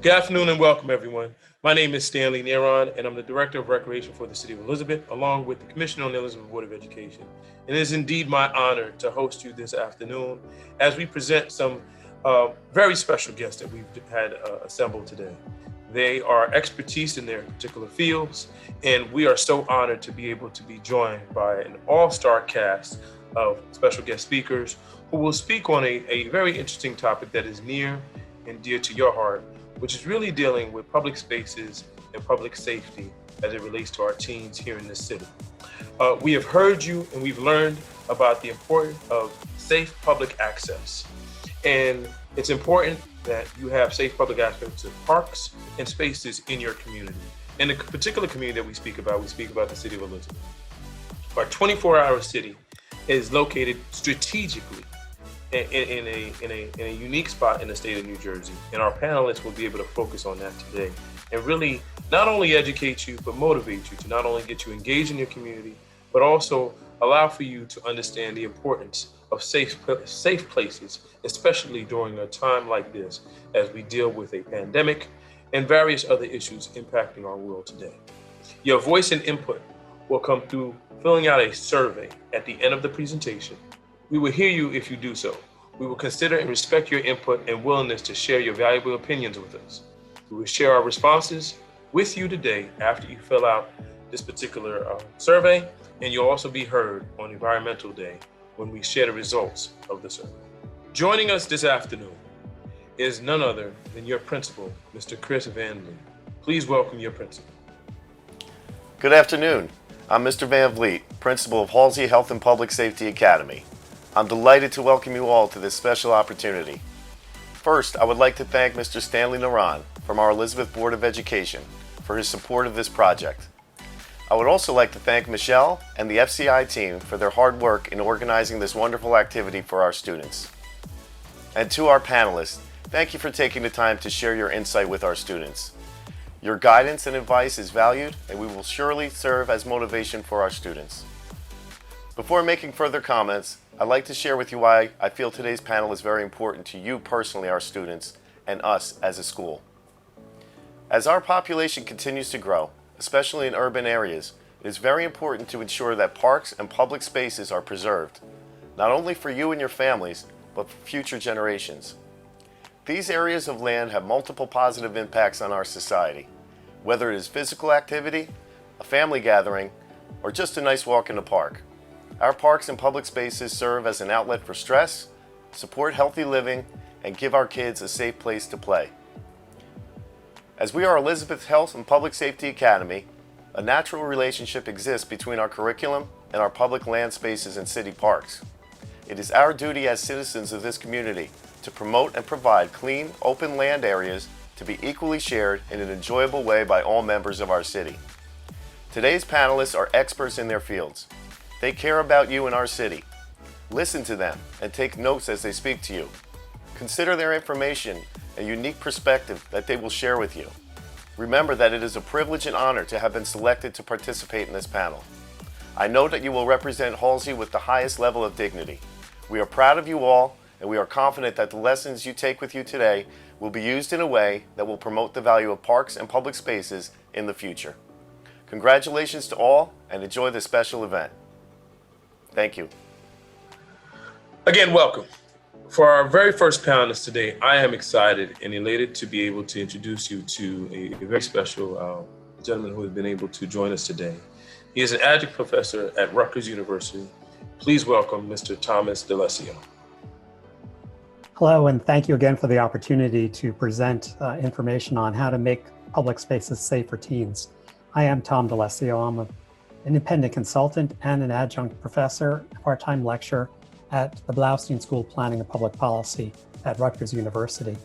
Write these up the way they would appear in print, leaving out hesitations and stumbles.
Good afternoon and welcome, everyone. My name is Stanley Neron, and I'm the Director of Recreation for the City of Elizabeth, along with the Commissioner on the Elizabeth Board of Education. And it is indeed my honor to host you this afternoon as we present some very special guests that we've had assembled today. They are expertise in their particular fields, and we are so honored to be able to be joined by an all-star cast of special guest speakers who will speak on a very interesting topic that is near and dear to your heart, which is really dealing with public spaces and public safety as it relates to our teens here in this city. We have heard you and we've learned about the importance of safe public access. And it's important that you have safe public access to parks and spaces in your community. In the particular community that we speak about the city of Elizabeth. Our 24-hour city is located strategically in a unique spot in the state of New Jersey. And our panelists will be able to focus on that today and really not only educate you, but motivate you to not only get you engaged in your community, but also allow for you to understand the importance of safe places, especially during a time like this, as we deal with a pandemic and various other issues impacting our world today. Your voice and input will come through filling out a survey at the end of the presentation. We will hear you if you do so. We will consider and respect your input and willingness to share your valuable opinions with us. We will share our responses with you today after you fill out this particular survey, and you'll also be heard on Environmental Day when we share the results of the survey. Joining us this afternoon is none other than your principal, Mr. Chris Van Vliet. Please welcome your principal. Good afternoon. I'm Mr. Van Vliet, principal of Halsey Health and Public Safety Academy. I'm delighted to welcome you all to this special opportunity. First, I would like to thank Mr. Stanley Naran from our Elizabeth Board of Education for his support of this project. I would also like to thank Michelle and the FCI team for their hard work in organizing this wonderful activity for our students. And to our panelists, thank you for taking the time to share your insight with our students. Your guidance and advice is valued, and we will surely serve as motivation for our students. Before making further comments, I'd like to share with you why I feel today's panel is very important to you personally, our students, and us as a school. As our population continues to grow, especially in urban areas, it is very important to ensure that parks and public spaces are preserved, not only for you and your families, but for future generations. These areas of land have multiple positive impacts on our society, whether it is physical activity, a family gathering, or just a nice walk in the park. Our parks and public spaces serve as an outlet for stress, support healthy living, and give our kids a safe place to play. As we are Elizabeth Health and Public Safety Academy, a natural relationship exists between our curriculum and our public land spaces and city parks. It is our duty as citizens of this community to promote and provide clean, open land areas to be equally shared in an enjoyable way by all members of our city. Today's panelists are experts in their fields. They care about you and our city. Listen to them and take notes as they speak to you. Consider their information a unique perspective that they will share with you. Remember that it is a privilege and honor to have been selected to participate in this panel. I know that you will represent Halsey with the highest level of dignity. We are proud of you all, and we are confident that the lessons you take with you today will be used in a way that will promote the value of parks and public spaces in the future. Congratulations to all, and enjoy this special event. Thank you. Again, welcome. For our very first panelist today, I am excited and elated to be able to introduce you to a very special gentleman who has been able to join us today. He is an adjunct professor at Rutgers University. Please welcome Mr. Thomas DeLessio. Hello, and thank you again for the opportunity to present information on how to make public spaces safe for teens. I am Tom DeLessio. I'm an independent consultant and an adjunct professor, part-time lecturer at the Blaustein School of Planning and Public Policy at Rutgers University.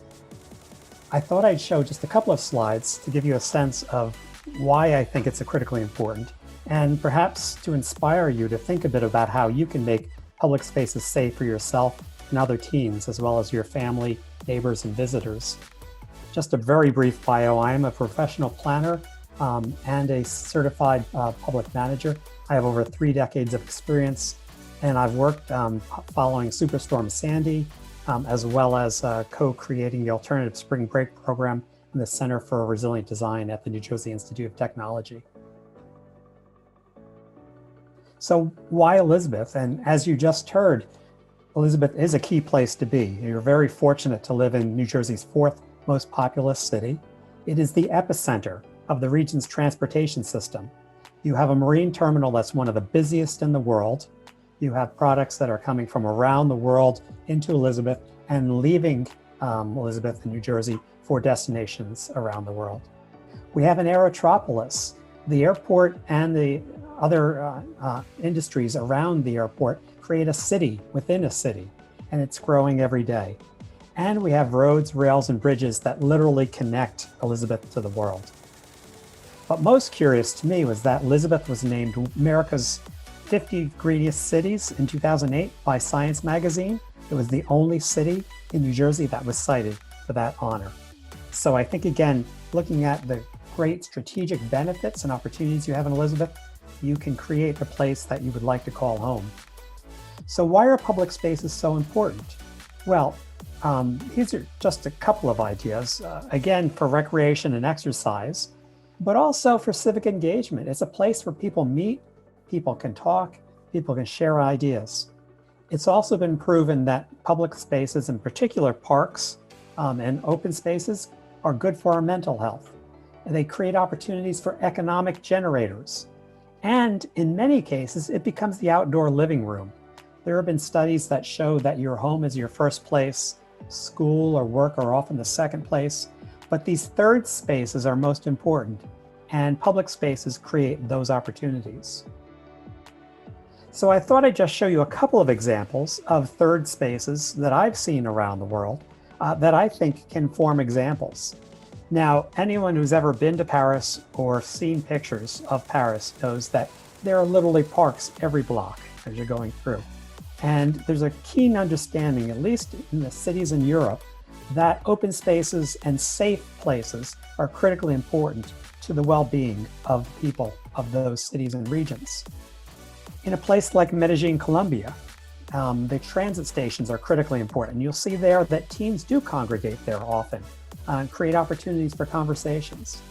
I thought I'd show just a couple of slides to give you a sense of why I think it's critically important, and perhaps to inspire you to think a bit about how you can make public spaces safe for yourself and other teens, as well as your family, neighbors, and visitors. Just a very brief bio. I am a professional planner and a certified public manager. I have over 3 decades of experience, and I've worked following Superstorm Sandy, as well as co-creating the Alternative Spring Break program and the Center for Resilient Design at the New Jersey Institute of Technology. So why Elizabeth? And as you just heard, Elizabeth is a key place to be. You're very fortunate to live in New Jersey's fourth most populous city. It is the epicenter of the region's transportation system. You have a marine terminal that's one of the busiest in the world. You have products that are coming from around the world into Elizabeth and leaving Elizabeth in New Jersey for destinations around the world. We have an aerotropolis. The airport and the other industries around the airport create a city within a city, and it's growing every day. And we have roads, rails, and bridges that literally connect Elizabeth to the world. But most curious to me was that Elizabeth was named America's 50 greenest cities in 2008 by Science magazine. It was the only city in New Jersey that was cited for that honor. So I think, again, looking at the great strategic benefits and opportunities you have in Elizabeth, you can create the place that you would like to call home. So why are public spaces so important? Well, these are just a couple of ideas. Again, for recreation and exercise, but also for civic engagement. It's a place where people meet, people can talk, people can share ideas. It's also been proven that public spaces, in particular parks and open spaces, are good for our mental health. And they create opportunities for economic generators. And in many cases, it becomes the outdoor living room. There have been studies that show that your home is your first place, school or work are often the second place, but these third spaces are most important, and public spaces create those opportunities. So I thought I'd just show you a couple of examples of third spaces that I've seen around the world that I think can form examples. Now, anyone who's ever been to Paris or seen pictures of Paris knows that there are literally parks every block as you're going through. And there's a keen understanding, at least in the cities in Europe, that open spaces and safe places are critically important to the well-being of people of those cities and regions. In a place like Medellin, Colombia, the transit stations are critically important. You'll see there that teens do congregate there often and create opportunities for conversations.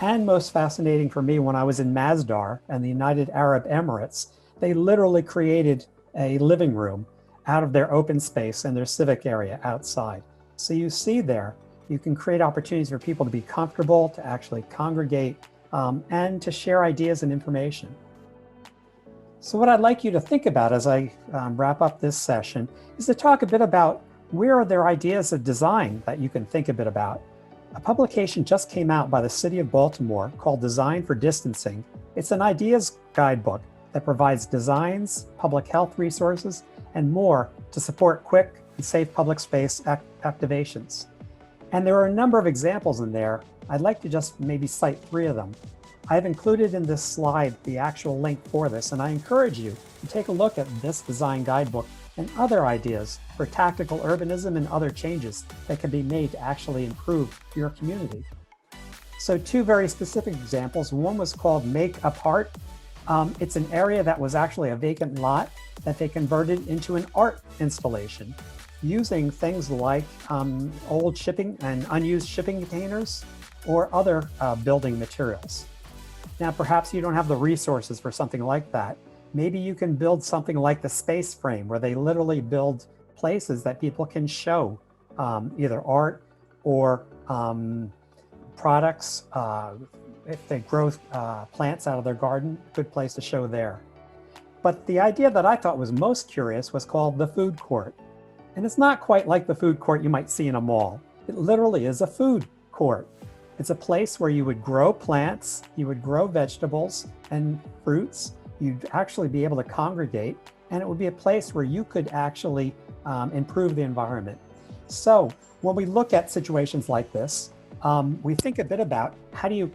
And most fascinating for me, when I was in Masdar and the United Arab Emirates, they literally created a living room out of their open space and their civic area outside. So you see there, you can create opportunities for people to be comfortable, to actually congregate, and to share ideas and information. So what I'd like you to think about as I wrap up this session is to talk a bit about where are there ideas of design that you can think a bit about. A publication just came out by the City of Baltimore called Design for Distancing. It's an ideas guidebook that provides designs, public health resources, and more to support quick and safe public space activations. And there are a number of examples in there. I'd like to just maybe cite 3 of them. I've included in this slide the actual link for this, and I encourage you to take a look at this design guidebook and other ideas for tactical urbanism and other changes that can be made to actually improve your community. So 2 very specific examples. One was called Make Apart. It's an area that was actually a vacant lot that they converted into an art installation using things like old shipping and unused shipping containers or other building materials. Now, perhaps you don't have the resources for something like that. Maybe you can build something like the Space Frame, where they literally build places that people can show either art or products. If they grow plants out of their garden, good place to show there. But the idea that I thought was most curious was called the food court. And it's not quite like the food court you might see in a mall. It literally is a food court. It's a place where you would grow plants, you would grow vegetables and fruits. You'd actually be able to congregate, and it would be a place where you could actually improve the environment. So when we look at situations like this, we think a bit about how do you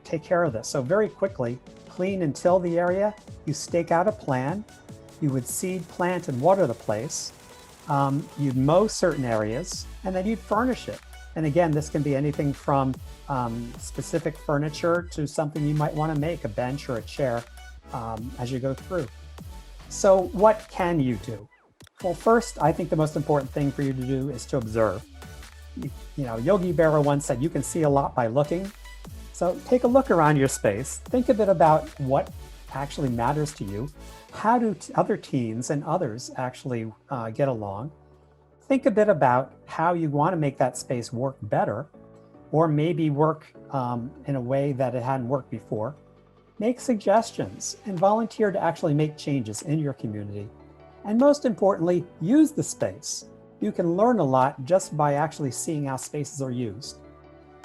take care of this. So very quickly, clean and till the area. You stake out a plan. You would seed, plant, and water the place. You'd mow certain areas, and then you'd furnish it. And again, this can be anything from specific furniture to something you might want to make, a bench or a chair, as you go through. So what can you do? Well, first, I think the most important thing for you to do is to observe. Yogi Berra once said, you can see a lot by looking. So take a look around your space. Think a bit about what actually matters to you. How do other teens and others actually get along? Think a bit about how you want to make that space work better, or maybe work in a way that it hadn't worked before. Make suggestions and volunteer to actually make changes in your community. And most importantly, use the space. You can learn a lot just by actually seeing how spaces are used.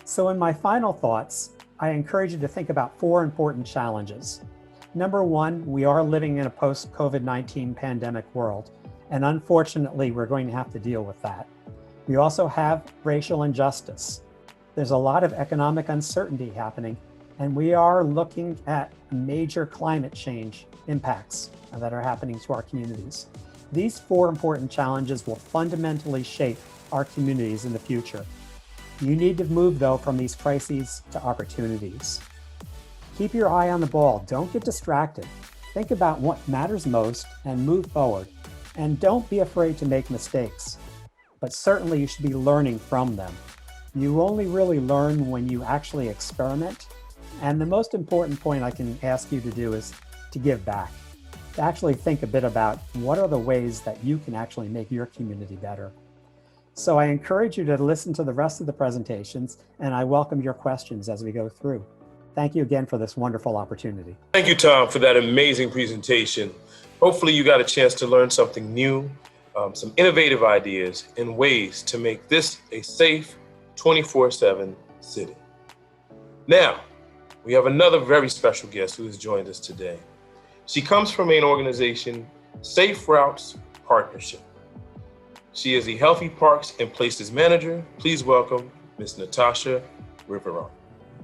So in my final thoughts, I encourage you to think about 4 important challenges. Number 1, we are living in a post-COVID-19 pandemic world, and unfortunately, we're going to have to deal with that. We also have racial injustice. There's a lot of economic uncertainty happening, and we are looking at major climate change impacts that are happening to our communities. These 4 important challenges will fundamentally shape our communities in the future. You need to move, though, from these crises to opportunities. Keep your eye on the ball. Don't get distracted. Think about what matters most and move forward. And don't be afraid to make mistakes. But certainly you should be learning from them. You only really learn when you actually experiment. And the most important point I can ask you to do is to give back. To actually think a bit about what are the ways that you can actually make your community better. So I encourage you to listen to the rest of the presentations, and I welcome your questions as we go through. Thank you again for this wonderful opportunity. Thank you, Tom, for that amazing presentation. Hopefully you got a chance to learn something new, some innovative ideas and ways to make this a safe 24/7 city. Now, we have another very special guest who has joined us today. She comes from an organization, Safe Routes Partnership. She is the Healthy Parks and Places Manager. Please welcome Ms. Natasha Riveron.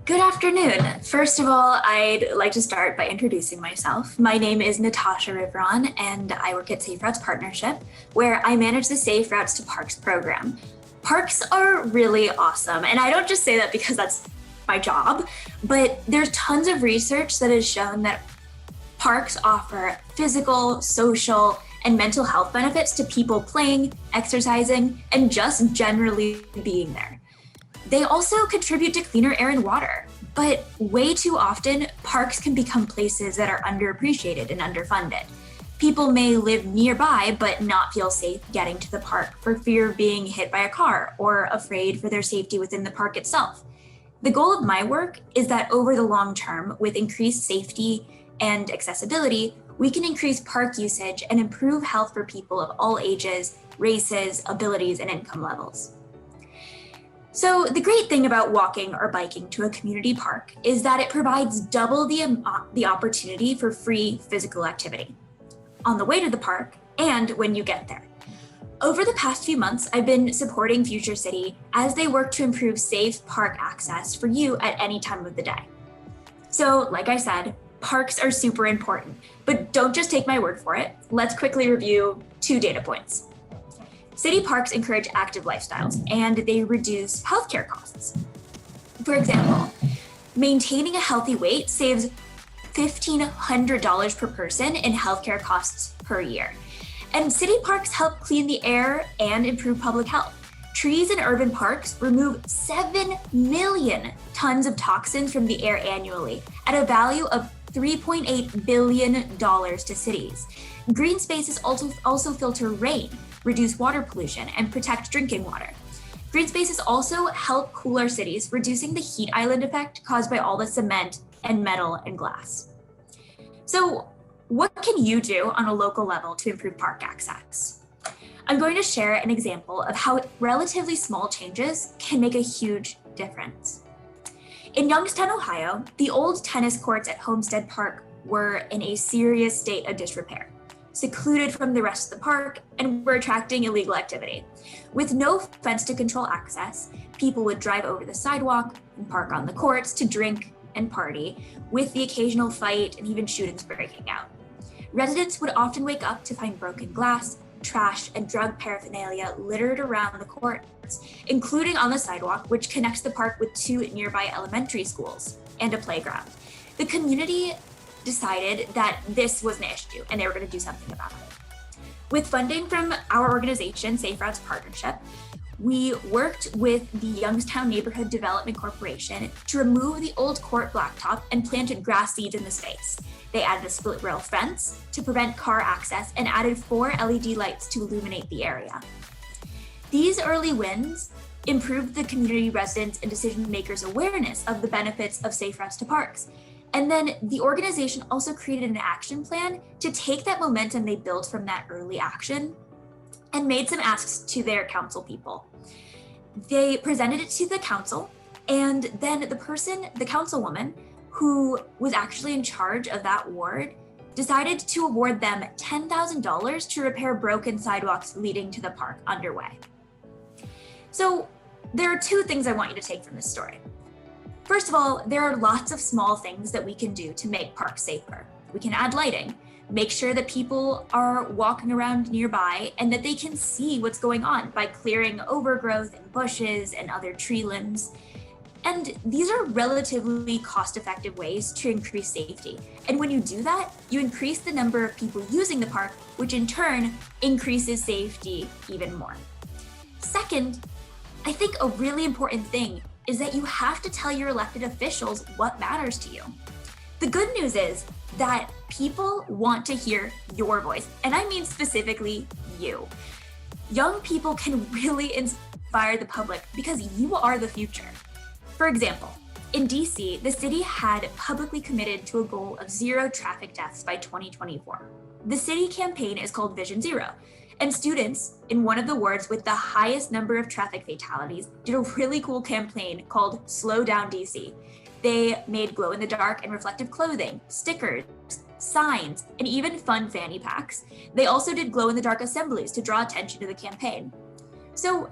Good afternoon. First of all, I'd like to start by introducing myself. My name is Natasha Riveron, and I work at Safe Routes Partnership, where I manage the Safe Routes to Parks program. Parks are really awesome, and I don't just say that because that's my job, but there's tons of research that has shown that parks offer physical, social, and mental health benefits to people playing, exercising, and just generally being there. They also contribute to cleaner air and water, but way too often, parks can become places that are underappreciated and underfunded. People may live nearby but not feel safe getting to the park for fear of being hit by a car or afraid for their safety within the park itself. The goal of my work is that over the long term, with increased safety and accessibility, we can increase park usage and improve health for people of all ages, races, abilities, and income levels. So the great thing about walking or biking to a community park is that it provides double the opportunity for free physical activity on the way to the park and when you get there. Over the past few months, I've been supporting Future City as they work to improve safe park access for you at any time of the day. So, like I said, parks are super important, but don't just take my word for it. Let's quickly review 2 data points. City parks encourage active lifestyles and they reduce healthcare costs. For example, maintaining a healthy weight saves $1,500 per person in healthcare costs per year. And city parks help clean the air and improve public health. Trees in urban parks remove 7 million tons of toxins from the air annually at a value of $3.8 billion to cities. Green spaces also filter rain, reduce water pollution, and protect drinking water. Green spaces also help cool our cities, reducing the heat island effect caused by all the cement and metal and glass. So, what can you do on a local level to improve park access? I'm going to share an example of how relatively small changes can make a huge difference. In Youngstown, Ohio, the old tennis courts at Homestead Park were in a serious state of disrepair, secluded from the rest of the park, and were attracting illegal activity. With no fence to control access, people would drive over the sidewalk and park on the courts to drink and party, with the occasional fight and even shootings breaking out. Residents would often wake up to find broken glass, trash, and drug paraphernalia littered around the courts, including on the sidewalk, which connects the park with 2 nearby elementary schools and a playground. The community decided that this was an issue and they were going to do something about it. With funding from our organization, Safe Routes Partnership, we worked with the Youngstown Neighborhood Development Corporation to remove the old court blacktop and planted grass seeds in the space. They added a split rail fence to prevent car access and added 4 LED lights to illuminate the area. These early wins improved the community residents' and decision makers' awareness of the benefits of safe routes to parks. And then the organization also created an action plan to take that momentum they built from that early action and made some asks to their council people. They presented it to the council, and then the councilwoman who was actually in charge of that ward decided to award them $10,000 to repair broken sidewalks leading to the park underway. So there are 2 things I want you to take from this story. First of all, there are lots of small things that we can do to make parks safer. We can add lighting, make sure that people are walking around nearby and that they can see what's going on by clearing overgrowth and bushes and other tree limbs. And these are relatively cost-effective ways to increase safety. And when you do that, you increase the number of people using the park, which in turn increases safety even more. Second, I think a really important thing is that you have to tell your elected officials what matters to you. The good news is that people want to hear your voice, and I mean specifically you. Young people can really inspire the public because you are the future. For example, in DC, the city had publicly committed to a goal of 0 traffic deaths by 2024. The city campaign is called Vision Zero, and students in one of the wards with the highest number of traffic fatalities did a really cool campaign called Slow Down DC. They made glow-in-the-dark and reflective clothing, stickers, signs, and even fun fanny packs. They also did glow-in-the-dark assemblies to draw attention to the campaign. So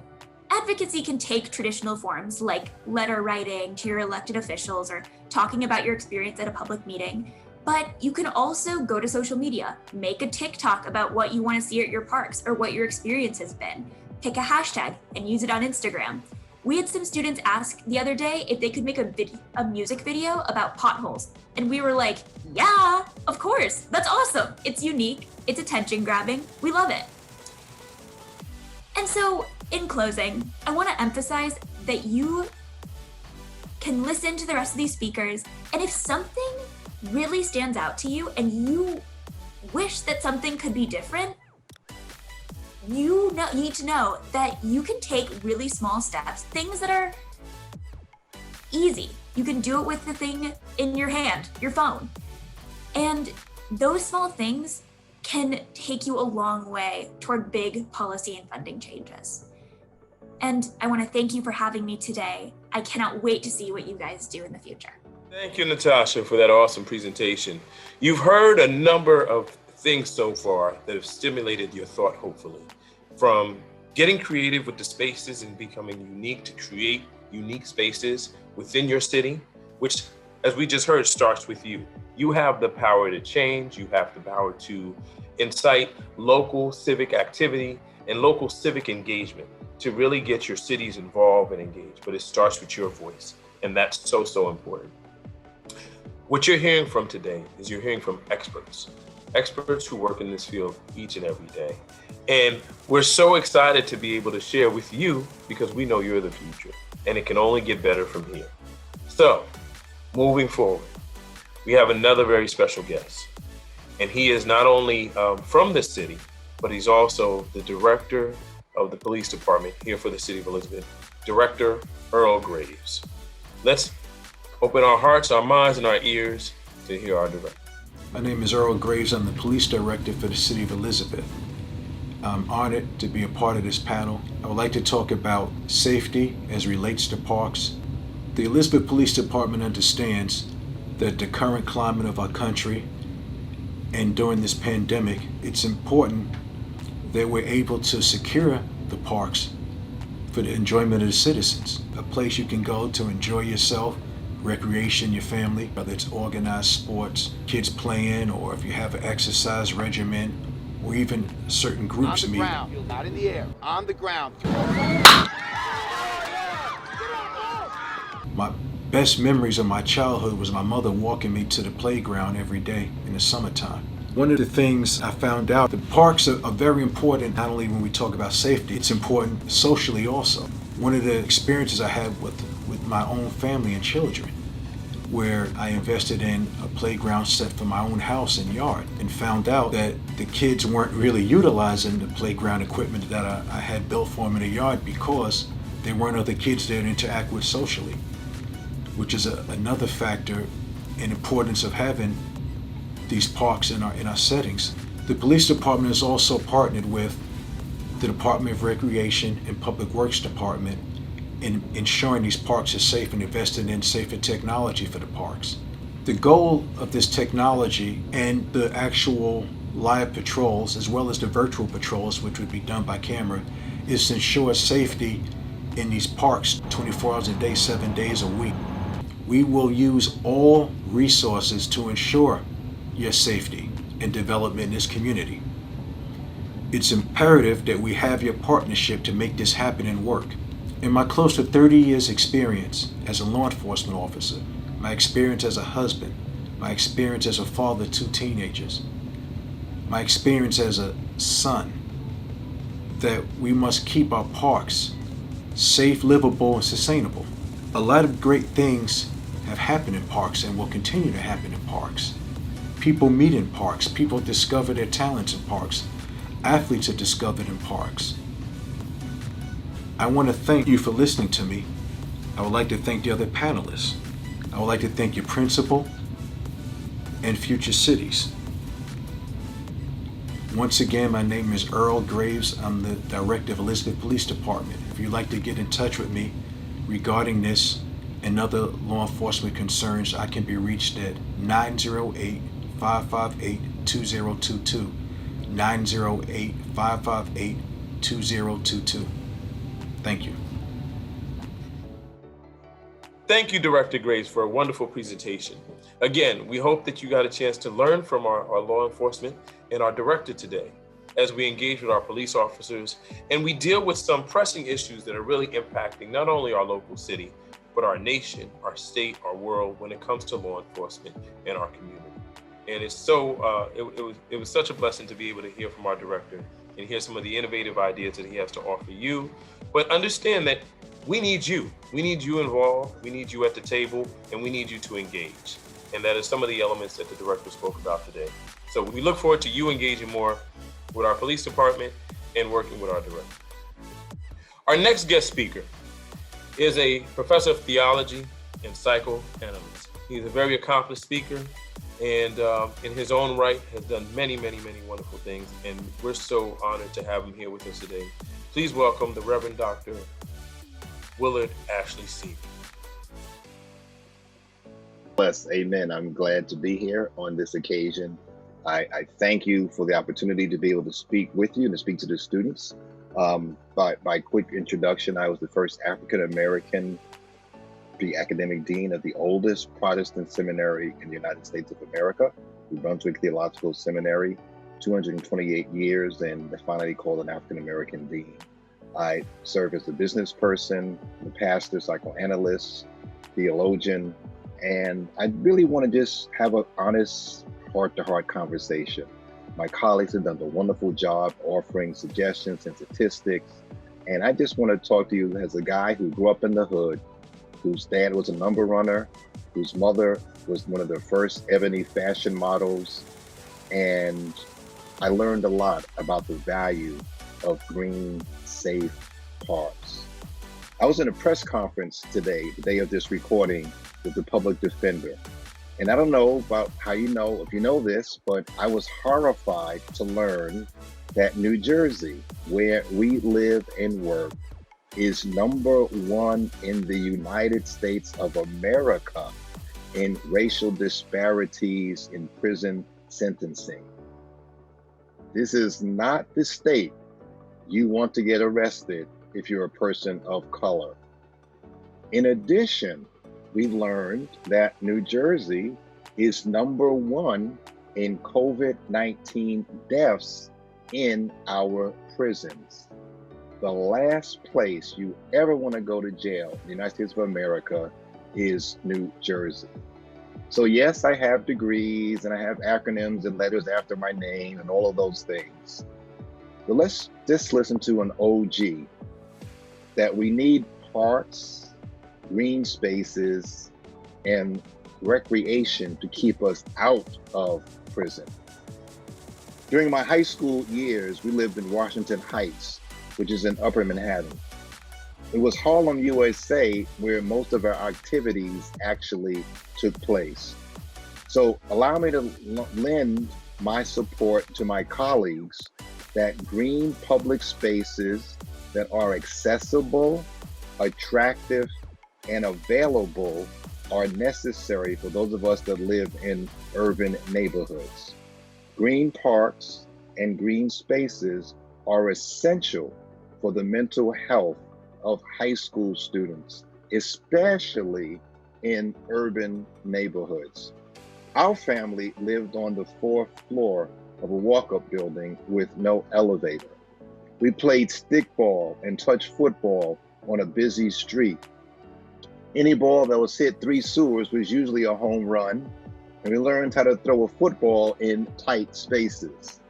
advocacy can take traditional forms like letter writing to your elected officials or talking about your experience at a public meeting, but you can also go to social media, make a TikTok about what you want to see at your parks or what your experience has been. Pick a hashtag and use it on Instagram. We had some students ask the other day if they could make a music video about potholes. And we were like, yeah, of course, that's awesome. It's unique, it's attention grabbing, we love it. And so in closing, I want to emphasize that you can listen to the rest of these speakers, and if something really stands out to you and you wish that something could be different, you need to know that you can take really small steps, things that are easy. You can do it with the thing in your hand, your phone. And those small things can take you a long way toward big policy and funding changes. And I want to thank you for having me today. I cannot wait to see what you guys do in the future. Thank you, Natasha, for that awesome presentation. You've heard a number of things so far that have stimulated your thought, hopefully, from getting creative with the spaces and becoming unique to create unique spaces within your city, which, as we just heard, starts with you. You have the power to change. You have the power to incite local civic activity and local civic engagement to really get your cities involved and engaged. But it starts with your voice, and that's so, so important. What you're hearing from today is you're hearing from experts who work in this field each and every day. And we're so excited to be able to share with you because we know you're the future, and it can only get better from here. So, moving forward, we have another very special guest. And he is not only from the city, but he's also the director of the police department here for the city of Elizabeth, Director Earl Graves. Let's open our hearts, our minds, and our ears to hear our director. My name is Earl Graves. I'm the police director for the city of Elizabeth. I'm honored to be a part of this panel. I would like to talk about safety as relates to parks. The Elizabeth Police Department understands that the current climate of our country and during this pandemic, it's important that we're able to secure the parks for the enjoyment of the citizens. A place you can go to enjoy yourself, recreation, your family, whether it's organized sports, kids playing, or if you have an exercise regimen, or even certain groups meet. On the ground, not in the air, on the ground. My best memories of my childhood was my mother walking me to the playground every day in the summertime. One of the things I found out, the parks are very important, not only when we talk about safety, it's important socially also. One of the experiences I had with my own family and children, where I invested in a playground set for my own house and yard, and found out that the kids weren't really utilizing the playground equipment that I had built for them in the yard because there weren't other kids there to interact with socially, which is another factor in importance of having these parks in our settings. The police department is also partnered with the Department of Recreation and Public Works Department in ensuring these parks are safe and investing in safer technology for the parks. The goal of this technology and the actual live patrols, as well as the virtual patrols, which would be done by camera, is to ensure safety in these parks 24 hours a day, 7 days a week. We will use all resources to ensure your safety and development in this community. It's imperative that we have your partnership to make this happen and work. In my close to 30 years experience as a law enforcement officer, my experience as a husband, my experience as a father of 2 teenagers, my experience as a son, that we must keep our parks safe, livable, and sustainable. A lot of great things have happened in parks and will continue to happen in parks. People meet in parks, people discover their talents in parks, athletes are discovered in parks. I want to thank you for listening to me. I would like to thank the other panelists. I would like to thank your principal and future cities. Once again, my name is Earl Graves. I'm the Director of Elizabeth Police Department. If you'd like to get in touch with me regarding this and other law enforcement concerns, I can be reached at 908-558-2022. 908-558-2022. Thank you. Thank you, Director Graves, for a wonderful presentation. Again, we hope that you got a chance to learn from our law enforcement and our director today as we engage with our police officers and we deal with some pressing issues that are really impacting not only our local city, but our nation, our state, our world when it comes to law enforcement and our community. And it's so, it was such a blessing to be able to hear from our director and hear some of the innovative ideas that he has to offer you. But understand that we need you. We need you involved. We need you at the table, and we need you to engage. And that is some of the elements that the director spoke about today. So we look forward to you engaging more with our police department and working with our director. Our next guest speaker is a professor of theology and psychoanalyst. He's a very accomplished speaker and in his own right has done many, many, many wonderful things. And we're so honored to have him here with us today. Please welcome the Reverend Dr. Willard Ashley Sr. Bless, amen. I'm glad to be here on this occasion. I thank you for the opportunity to be able to speak with you and to speak to the students. By quick introduction, I was the first African-American the academic dean of the oldest Protestant seminary in the United States of America, New Brunswick Theological Seminary, 228 years, and finally called an African-American dean. I serve as a business person, a pastor, psychoanalyst, theologian, and I really want to just have an honest heart-to-heart conversation. My colleagues have done a wonderful job offering suggestions and statistics, and I just want to talk to you as a guy who grew up in the hood, whose dad was a number runner, whose mother was one of the first ebony fashion models, and I learned a lot about the value of green, safe parks. I was in a press conference today, the day of this recording, with the public defender. And I don't know about how you know, if you know this, but I was horrified to learn that New Jersey, where we live and work, is #1 in the United States of America in racial disparities in prison sentencing. This is not the state you want to get arrested if you're a person of color. In addition, we learned that New Jersey is #1 in COVID-19 deaths in our prisons. The last place you ever want to go to jail in the United States of America is New Jersey. So yes, I have degrees and I have acronyms and letters after my name and all of those things. But let's just listen to an OG that we need parks, green spaces, and recreation to keep us out of prison. During my high school years, we lived in Washington Heights, which is in Upper Manhattan. It was Harlem, USA, where most of our activities actually took place. So allow me to lend my support to my colleagues that green public spaces that are accessible, attractive, and available are necessary for those of us that live in urban neighborhoods. Green parks and green spaces are essential for the mental health of high school students, especially in urban neighborhoods. Our family lived on the fourth floor of a walk-up building with no elevator. We played stickball and touch football on a busy street. Any ball that was hit 3 sewers was usually a home run, and we learned how to throw a football in tight spaces.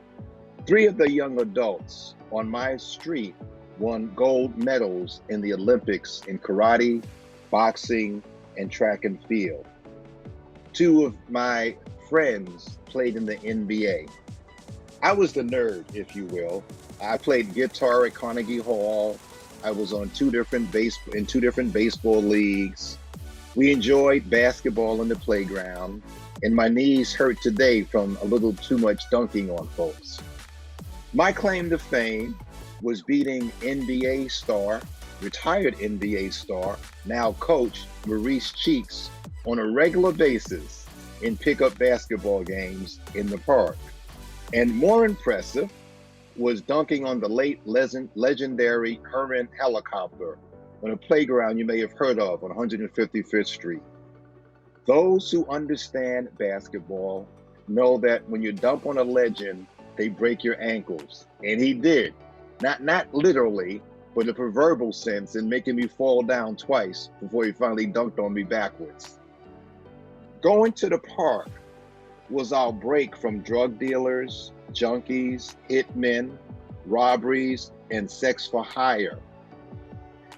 3 of the young adults on my street won gold medals in the Olympics in karate, boxing, and track and field. 2 of my friends played in the NBA. I was the nerd, if you will. I played guitar at Carnegie Hall. I was on 2 different baseball leagues. We enjoyed basketball in the playground, and my knees hurt today from a little too much dunking on folks. My claim to fame was beating NBA star, retired NBA star, now coach Maurice Cheeks on a regular basis in pickup basketball games in the park. And more impressive was dunking on the late legendary Herman Helicopter on a playground you may have heard of on 155th Street. Those who understand basketball know that when you dunk on a legend, they break your ankles. And he did. Not literally, but in the proverbial sense, in making me fall down twice before he finally dunked on me backwards. Going to the park was our break from drug dealers, junkies, hitmen, robberies, and sex for hire.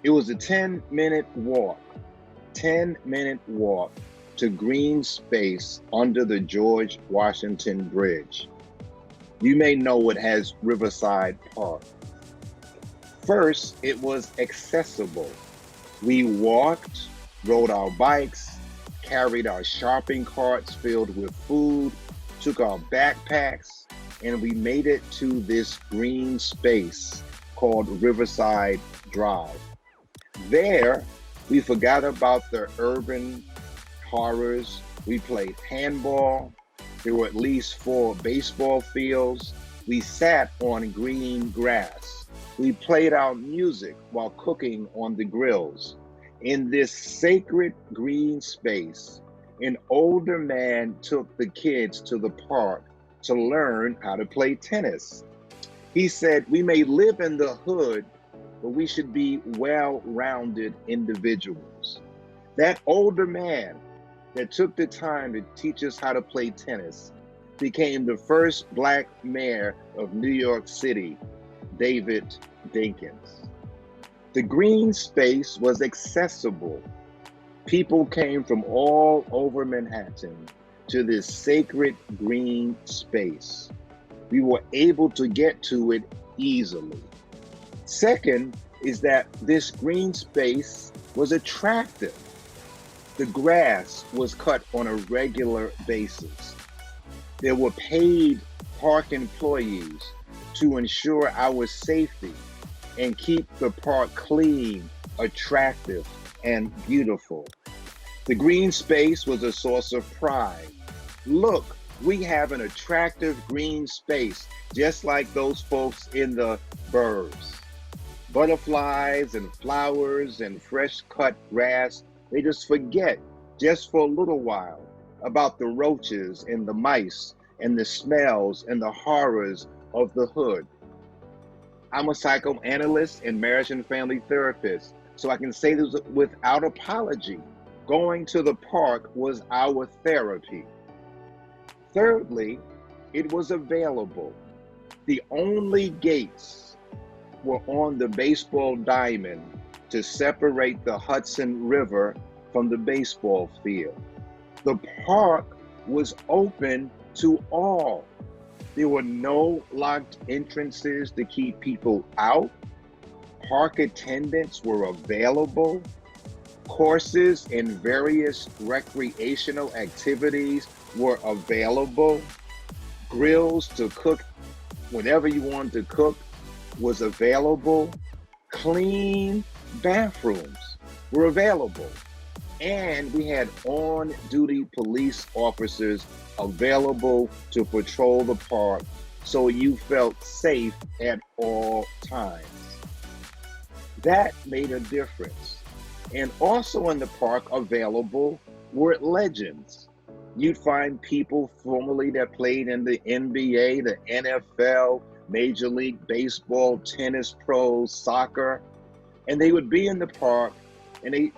It was a 10-minute walk to green space under the George Washington Bridge. You may know it as Riverside Park. First, it was accessible. We walked, rode our bikes, carried our shopping carts filled with food, took our backpacks, and we made it to this green space called Riverside Drive. There, we forgot about the urban horrors. We played handball. There were at least 4 baseball fields. We sat on green grass. We played our music while cooking on the grills. In this sacred green space, an older man took the kids to the park to learn how to play tennis. He said, we may live in the hood, but we should be well-rounded individuals. That older man that took the time to teach us how to play tennis became the first Black mayor of New York City, David Dinkins. The green space was accessible. People came from all over Manhattan to this sacred green space. We were able to get to it easily. Second is that this green space was attractive. The grass was cut on a regular basis. There were paid park employees to ensure our safety and keep the park clean, attractive, and beautiful. The green space was a source of pride. Look, we have an attractive green space, just like those folks in the burbs. Butterflies and flowers and fresh cut grass, they just forget, just for a little while, about the roaches and the mice and the smells and the horrors of the hood. I'm a psychoanalyst and marriage and family therapist, so I can say this without apology. Going to the park was our therapy. Thirdly, it was available. The only gates were on the baseball diamond to separate the Hudson River from the baseball field. The park was open to all. There were no locked entrances to keep people out. Park attendants were available. Courses and various recreational activities were available. Grills to cook whatever you wanted to cook was available. Clean bathrooms were available. And we had on-duty police officers available to patrol the park so you felt safe at all times. That made a difference. And also in the park available were legends. You'd find people formerly that played in the NBA, the NFL, Major League Baseball, tennis pros, soccer, and they would be in the park and they,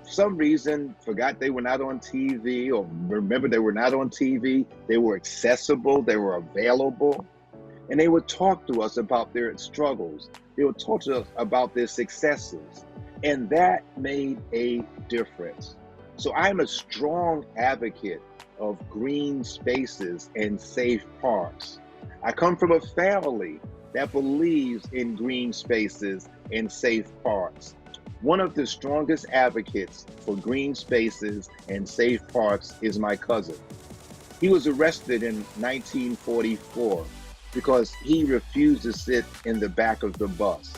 for some reason, forgot they were not on TV or remember they were not on TV. They were accessible, they were available, and they would talk to us about their struggles. They would talk to us about their successes, and that made a difference. So I'm a strong advocate of green spaces and safe parks. I come from a family that believes in green spaces and safe parks. One of the strongest advocates for green spaces and safe parks is my cousin. He was arrested in 1944 because he refused to sit in the back of the bus.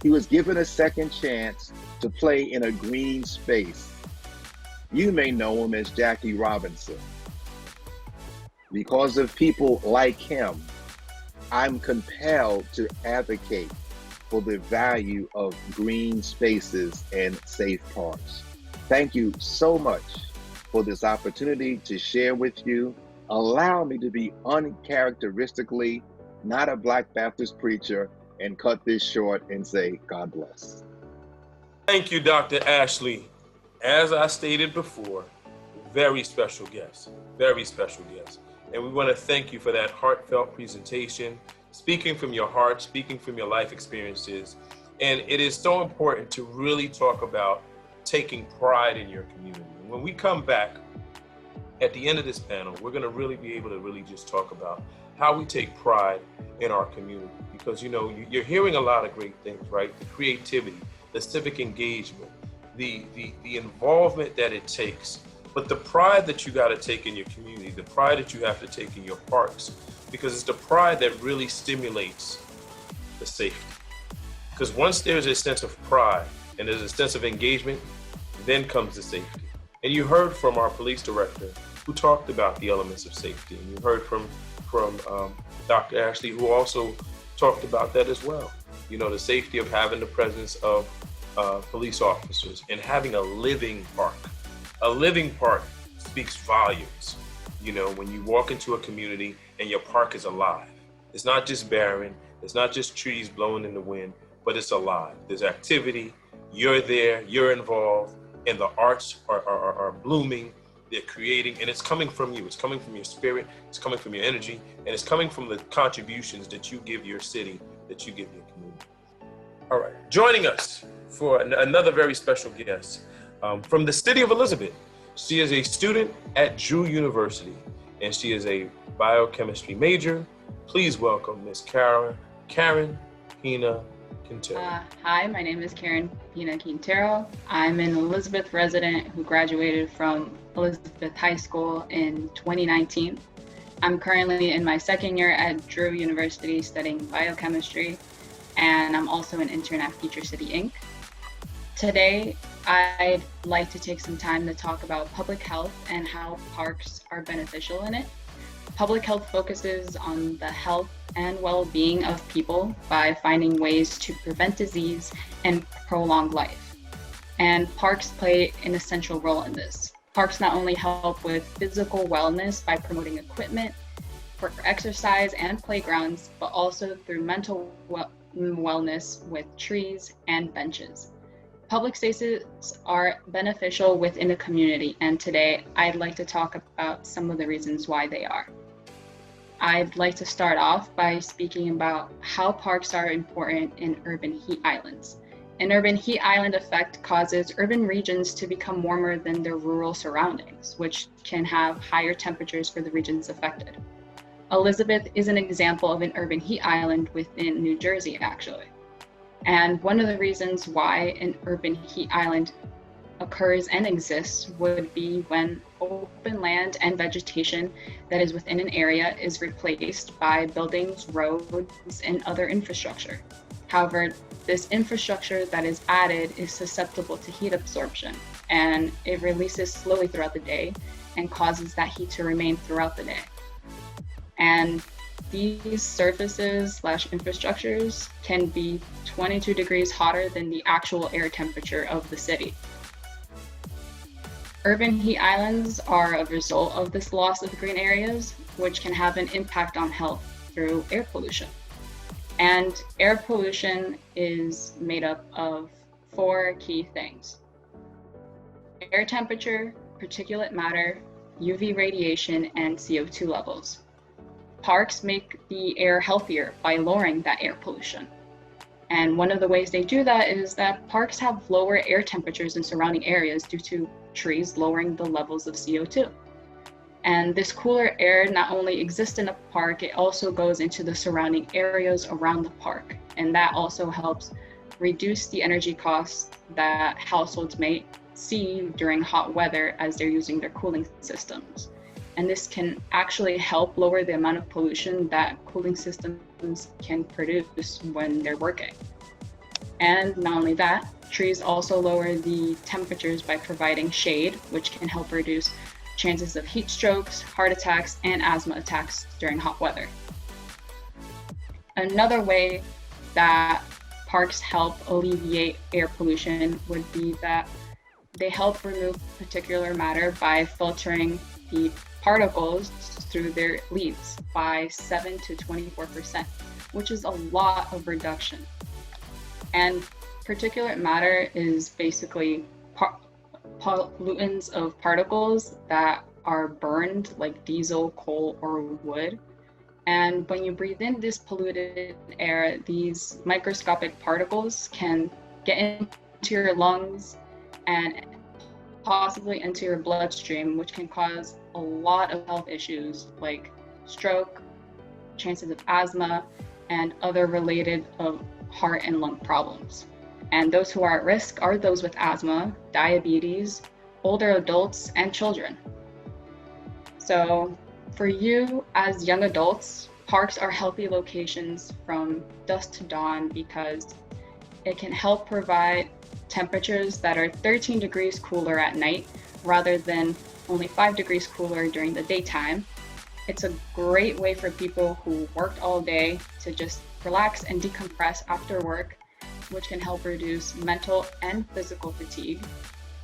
He was given a second chance to play in a green space. You may know him as Jackie Robinson. Because of people like him, I'm compelled to advocate for the value of green spaces and safe parks. Thank you so much for this opportunity to share with you. Allow me to be uncharacteristically not a Black Baptist preacher and cut this short and say, God bless. Thank you, Dr. Ashley. As I stated before, very special guest, very special guest. And we want to thank you for that heartfelt presentation, speaking from your heart, speaking from your life experiences. And it is so important to really talk about taking pride in your community. When we come back at the end of this panel, we're going to really be able to really just talk about how we take pride in our community. Because, you know, you're hearing a lot of great things, right? The creativity, the civic engagement, the involvement that it takes, but the pride that you got to take in your community, the pride that you have to take in your parks, because it's the pride that really stimulates the safety. Because once there's a sense of pride and there's a sense of engagement, then comes the safety. And you heard from our police director who talked about the elements of safety. And you heard from Dr. Ashley, who also talked about that as well. You know, the safety of having the presence of police officers and having a living park. A living park speaks volumes. You know, when you walk into a community and your park is alive. It's not just barren, it's not just trees blowing in the wind, but it's alive. There's activity, you're there, you're involved, and the arts are blooming, they're creating, and it's coming from you. It's coming from your spirit, it's coming from your energy, and it's coming from the contributions that you give your city, that you give your community. All right, joining us for another very special guest from the city of Elizabeth. She is a student at Drew University, and she is a biochemistry major. Please welcome Miss Karen Pina Quintero. Hi, my name is Karen Pina Quintero. I'm an Elizabeth resident who graduated from Elizabeth High School in 2019. I'm currently in my second year at Drew University studying biochemistry, and I'm also an intern at Future City Inc. Today, I'd like to take some time to talk about public health and how parks are beneficial in it. Public health focuses on the health and well-being of people by finding ways to prevent disease and prolong life. And parks play an essential role in this. Parks not only help with physical wellness by promoting equipment for exercise and playgrounds, but also through mental wellness with trees and benches. Public spaces are beneficial within a community, and today I'd like to talk about some of the reasons why they are. I'd like to start off by speaking about how parks are important in urban heat islands. An urban heat island effect causes urban regions to become warmer than their rural surroundings, which can have higher temperatures for the regions affected. Elizabeth is an example of an urban heat island within New Jersey, actually. And one of the reasons why an urban heat island occurs and exists would be when open land and vegetation that is within an area is replaced by buildings, roads, and other infrastructure. However, this infrastructure that is added is susceptible to heat absorption, and it releases slowly throughout the day and causes that heat to remain throughout the day. And these surfaces / infrastructures can be 22 degrees hotter than the actual air temperature of the city. Urban heat islands are a result of this loss of green areas, which can have an impact on health through air pollution. And air pollution is made up of 4 key things: air temperature, particulate matter, UV radiation, and CO2 levels. Parks make the air healthier by lowering that air pollution. And one of the ways they do that is that parks have lower air temperatures in surrounding areas due to trees lowering the levels of CO2. And this cooler air not only exists in a park, it also goes into the surrounding areas around the park. And that also helps reduce the energy costs that households may see during hot weather as they're using their cooling systems. And this can actually help lower the amount of pollution that cooling systems can produce when they're working. And not only that, trees also lower the temperatures by providing shade, which can help reduce chances of heat strokes, heart attacks, and asthma attacks during hot weather. Another way that parks help alleviate air pollution would be that they help remove particulate matter by filtering the particles through their leaves by 7 to 24%, which is a lot of reduction. And particulate matter is basically pollutants of particles that are burned like diesel, coal, or wood. And when you breathe in this polluted air, these microscopic particles can get into your lungs and possibly into your bloodstream, which can cause a lot of health issues like stroke, chances of asthma, and other related of heart and lung problems. And those who are at risk are those with asthma, diabetes, older adults, and children. So for you as young adults, parks are healthy locations from dusk to dawn because it can help provide temperatures that are 13 degrees cooler at night rather than only 5 degrees cooler during the daytime. It's a great way for people who worked all day to just relax and decompress after work, which can help reduce mental and physical fatigue.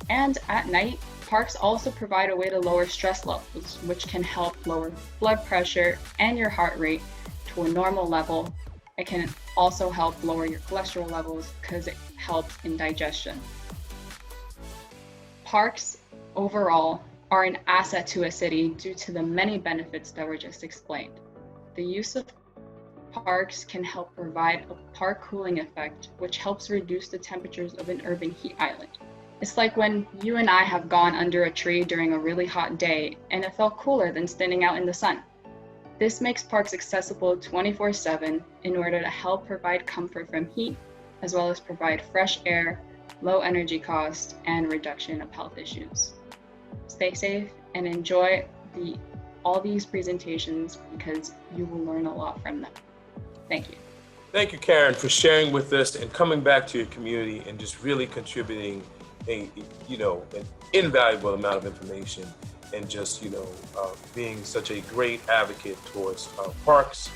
And at night, parks also provide a way to lower stress levels, which can help lower blood pressure and your heart rate to a normal level. It can also help lower your cholesterol levels because it helps in digestion. Parks overall are an asset to a city due to the many benefits that were just explained. The use of parks can help provide a park cooling effect, which helps reduce the temperatures of an urban heat island. It's like when you and I have gone under a tree during a really hot day and it felt cooler than standing out in the sun. This makes parks accessible 24/7 in order to help provide comfort from heat, as well as provide fresh air, low energy costs, and reduction of health issues. Stay safe and enjoy all these presentations because you will learn a lot from them. Thank you. Thank you, Karen, for sharing with us and coming back to your community and just really contributing an invaluable amount of information and just, being such a great advocate towards parks,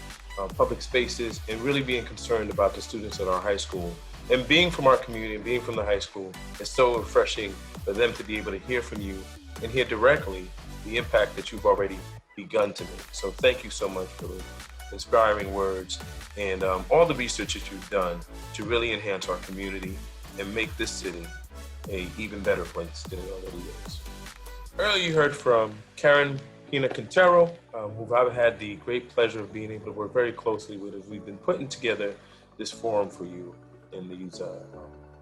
public spaces, and really being concerned about the students at our high school. And being from our community and being from the high school, it's so refreshing for them to be able to hear from you and hear directly the impact that you've already begun to make. So thank you so much for the inspiring words and all the research that you've done to really enhance our community and make this city a even better place than it already is. Earlier you heard from Karen Pina Quintero, who I've had the great pleasure of being able to work very closely with as we've been putting together this forum for you. And these,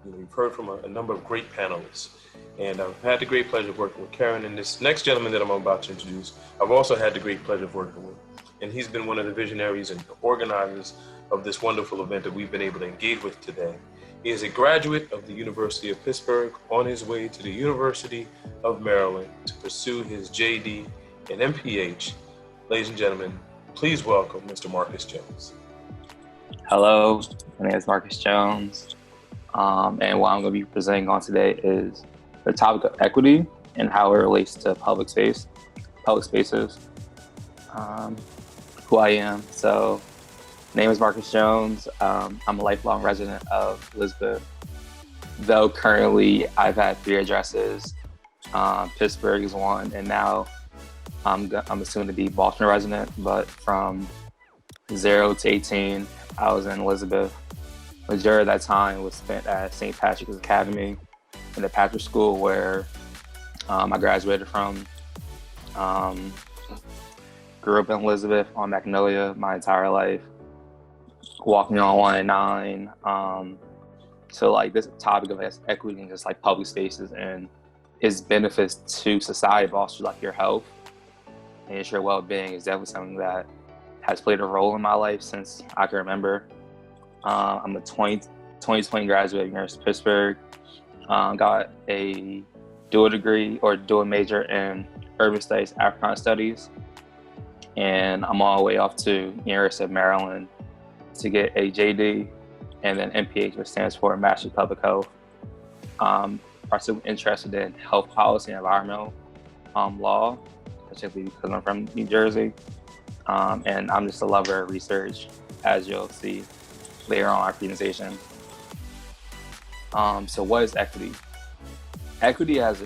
you've heard from a number of great panelists. And I've had the great pleasure of working with Karen. And this next gentleman that I'm about to introduce, I've also had the great pleasure of working with. And he's been one of the visionaries and organizers of this wonderful event that we've been able to engage with today. He is a graduate of the University of Pittsburgh on his way to the University of Maryland to pursue his JD and MPH. Ladies and gentlemen, please welcome Mr. Marcus Jones. Hello, my name is Marcus Jones. And what I'm going to be presenting on today is the topic of equity and how it relates to public spaces. Who I am. So, my name is Marcus Jones. I'm a lifelong resident of Elizabeth. Though currently I've had 3 addresses. Pittsburgh is one, and now I'm soon to be Boston resident. But from 0 to 18, I was in Elizabeth. Majority of that time was spent at St. Patrick's Academy in the Patrick School, where I graduated from. Grew up in Elizabeth on Magnolia my entire life, walking on 109. So like this topic of equity and just like public spaces and its benefits to society, but also like your health and your well-being is definitely something that has played a role in my life since I can remember. I'm a 2020 graduate of University of Pittsburgh. Got a dual major in urban studies, Africana studies. And I'm all the way off to University of Maryland to get a JD and then MPH, which stands for Master of Public Health. Also interested in health policy and environmental law, particularly because I'm from New Jersey. And I'm just a lover of research, as you'll see later on in our presentation. So what is equity? Equity has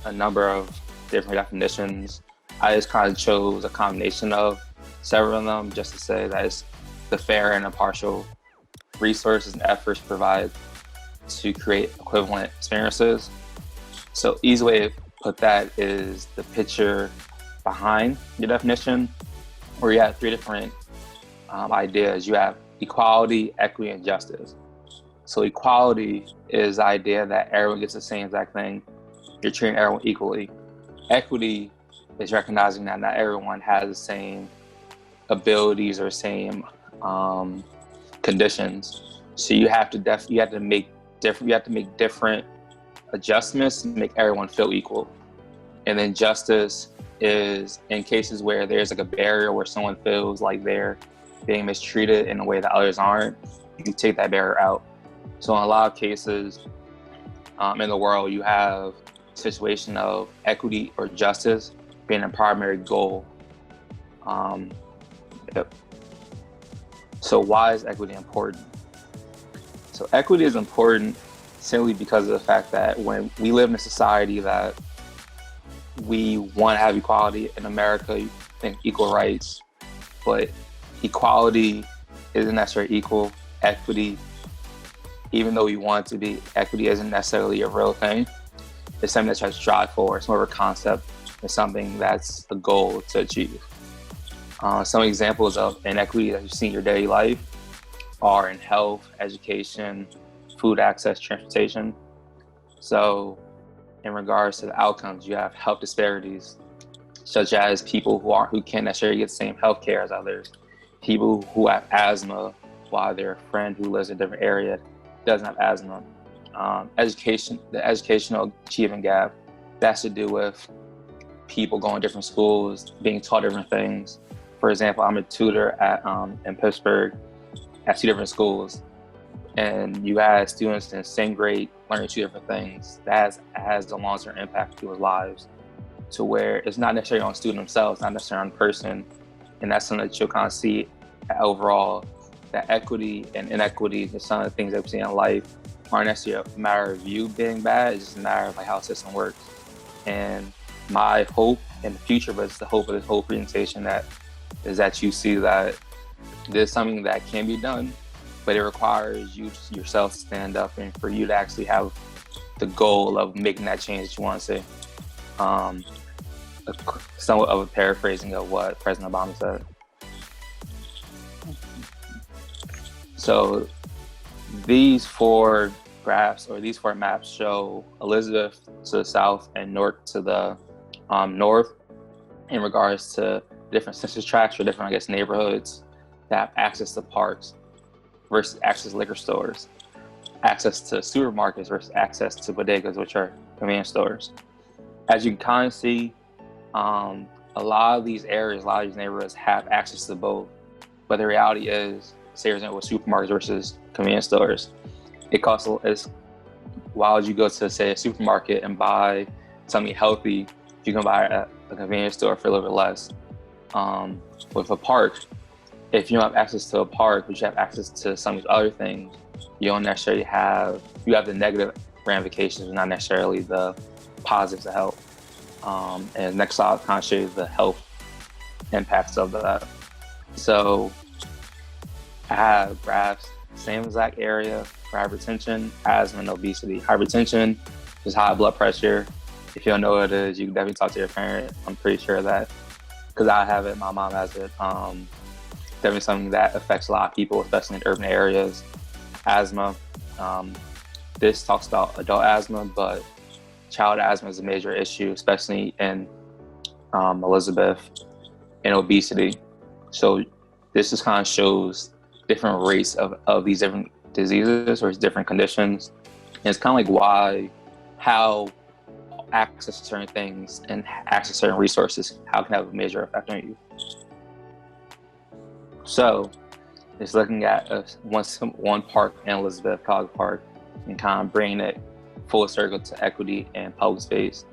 a number of different definitions. I just kind of chose a combination of several of them just to say that it's the fair and impartial resources and efforts provided to create equivalent experiences. So easy way to put that is the picture behind your definition, where you have 3 different ideas. You have equality, equity, and justice. So equality is the idea that everyone gets the same exact thing. You're treating everyone equally. Equity is recognizing that not everyone has the same abilities or same conditions. So you have to make different adjustments to make everyone feel equal. And then justice is in cases where there's like a barrier where someone feels like they're being mistreated in a way that others aren't, you take that barrier out. So in a lot of cases in the world, you have a situation of equity or justice being a primary goal. So why is equity important? So equity is important simply because of the fact that when we live in a society that we want to have equality in America, you think equal rights, but equality isn't necessarily equal. Equity, even though we want it to be, equity isn't necessarily a real thing. It's something that tries to strive for. It's more of a concept. It's something that's a goal to achieve. Some examples of inequity that you see in your daily life are in health, education, food access, transportation. So in regards to the outcomes, you have health disparities, such as people who can't necessarily get the same health care as others, people who have asthma while their friend who lives in a different area doesn't have asthma. The educational achievement gap, that's to do with people going to different schools, being taught different things. For example, I'm a tutor in Pittsburgh at 2 different schools, and you have students in the same grade learning 2 different things. That has a long-term impact to people's lives, to where it's not necessarily on the student themselves, not necessarily on the person, and that's something that you'll kind of see overall, that equity and inequity is some of the things that we see in life aren't necessarily a matter of you being bad, it's just a matter of like how the system works. And my hope in the future, but it's the hope of this whole presentation, that is that you see that there's something that can be done but it requires you yourself to stand up and for you to actually have the goal of making that change that you want to see. Somewhat of a paraphrasing of what President Obama said. So these four graphs or these four maps show Elizabeth to the south and Newark to the north in regards to different census tracts or different, I guess, neighborhoods that have access to parks versus access to liquor stores, access to supermarkets versus access to bodegas, which are convenience stores. As you can kind of see, a lot of these areas, a lot of these neighborhoods have access to both. But the reality is, say for example, with supermarkets versus convenience stores, it costs, why would you go to, say, a supermarket and buy something healthy if you can buy it at a convenience store for a little bit less? With a park, if you don't have access to a park, but you have access to some of these other things, you don't necessarily have, you have the negative ramifications, not necessarily the positives of health. And next slide kind of shows the health impacts of that. So I have graphs, same exact area for hypertension, asthma, and obesity. Hypertension is high blood pressure. If you don't know what it is, you can definitely talk to your parent. I'm pretty sure that, because I have it, my mom has it. Definitely something that affects a lot of people, especially in urban areas. Asthma, this talks about adult asthma, but child asthma is a major issue, especially in Elizabeth, and obesity. So this just kind of shows different rates of these different diseases or different conditions. And it's kind of like how access to certain things and access to certain resources, how it can have a major effect on you. So it's looking at one park in Elizabeth, College Park, and kind of bringing it full circle to equity and public space.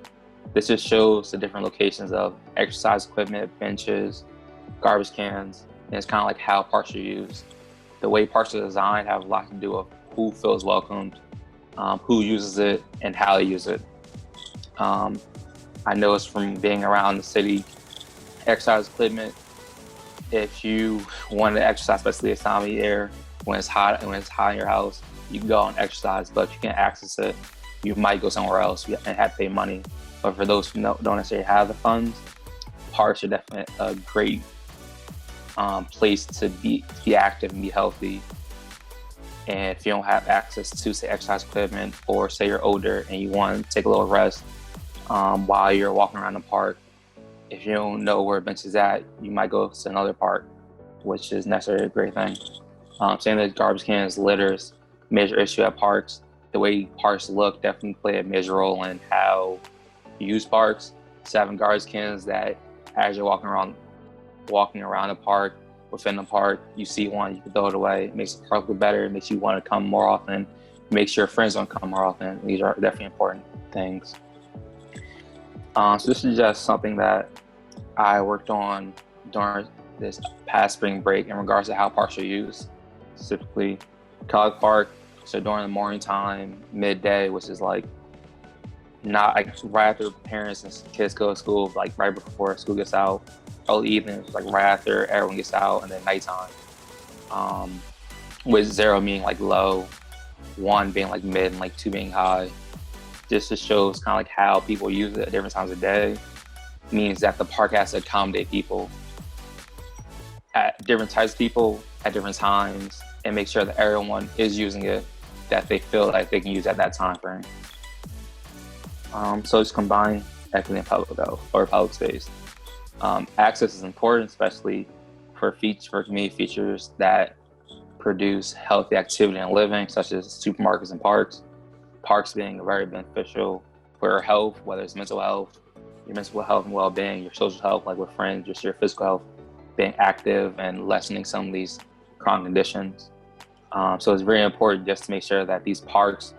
This just shows the different locations of exercise equipment, benches, garbage cans, and it's kind of like how parks are used. The way parks are designed have a lot to do with who feels welcomed, who uses it, and how they use it. I noticed from being around the city, exercise equipment, if you want to exercise, especially this time of year, when it's hot in your house, you can go and exercise, but if you can't access it, you might go somewhere else and have to pay money. But for those who don't necessarily have the funds, parks are definitely a great place to be active and be healthy. And if you don't have access to, say, exercise equipment, or say you're older and you want to take a little rest while you're walking around the park, if you don't know where a bench is at, you might go to another park, which is necessarily a great thing. Saying that garbage cans, litters, major issue at parks. The way parks look definitely play a major role in how you use parks. So having garbage cans that, as you're walking around a park, within the park, you see one, you can throw it away. It makes the park look better. It makes you want to come more often. It makes your friends want to come more often. These are definitely important things. So this is just something that I worked on during this past spring break in regards to how parks are used. Specifically, College Park. So during the morning time, midday, which is like not like right after parents and kids go to school, like right before school gets out. Early evening, like right after everyone gets out, and then nighttime. With 0 meaning like low, 1 being like mid, and like 2 being high. This just shows kind of like how people use it at different times of day. It means that the park has to accommodate people at different types of people at different times, and make sure that everyone is using it that they feel like they can use at that time frame. So just combine equity and public health or public space. Access is important, especially for community features that produce healthy activity and living, such as supermarkets and parks. Parks being very beneficial for your health, whether it's mental health, your mental health and well-being, your social health, like with friends, just your physical health, being active and lessening some of these chronic conditions. So it's very important just to make sure that these parks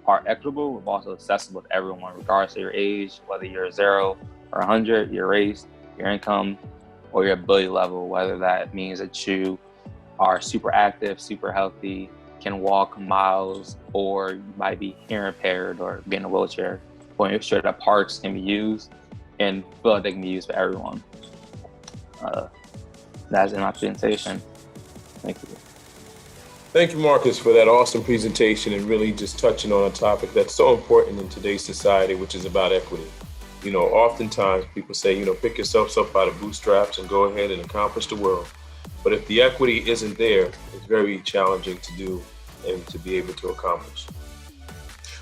are equitable, but also accessible to everyone, regardless of your age, whether you're 0 or 100, your race, your income, or your ability level, whether that means that you are super active, super healthy, can walk miles, or you might be hearing impaired or be in a wheelchair. But make sure that parks can be used and feel like they can be used for everyone. That's in my presentation. Thank you. Thank you, Marcus, for that awesome presentation and really just touching on a topic that's so important in today's society, which is about equity. Oftentimes people say, pick yourself up by the bootstraps and go ahead and accomplish the world. But if the equity isn't there, it's very challenging to do and to be able to accomplish.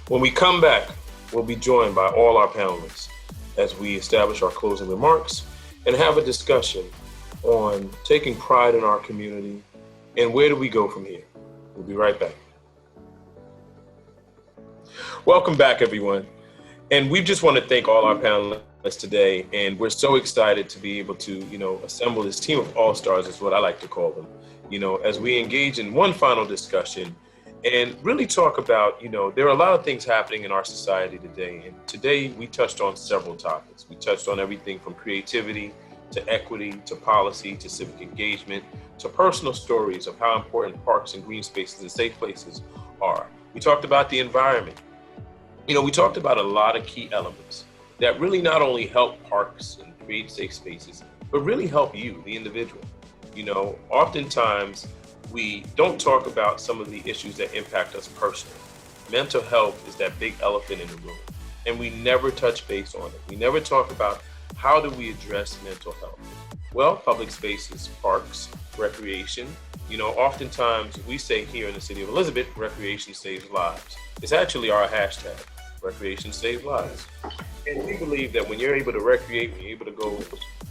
When we come back, we'll be joined by all our panelists as we establish our closing remarks and have a discussion on taking pride in our community and where do we go from here. We'll be right back. Welcome back, everyone. And we just want to thank all our panelists today. And we're so excited to be able to, assemble this team of all-stars is what I like to call them, as we engage in one final discussion and really talk about, there are a lot of things happening in our society today. And today we touched on several topics. We touched on everything from creativity to equity, to policy, to civic engagement, to personal stories of how important parks and green spaces and safe places are. We talked about the environment. We talked about a lot of key elements that really not only help parks and create safe spaces, but really help you, the individual. Oftentimes we don't talk about some of the issues that impact us personally. Mental health is that big elephant in the room, and we never touch base on it. We never talk about how do we address mental health? Well, public spaces, parks, recreation. Oftentimes we say here in the city of Elizabeth, recreation saves lives. It's actually our hashtag, recreation saves lives. And we believe that when you're able to recreate, when you're able to go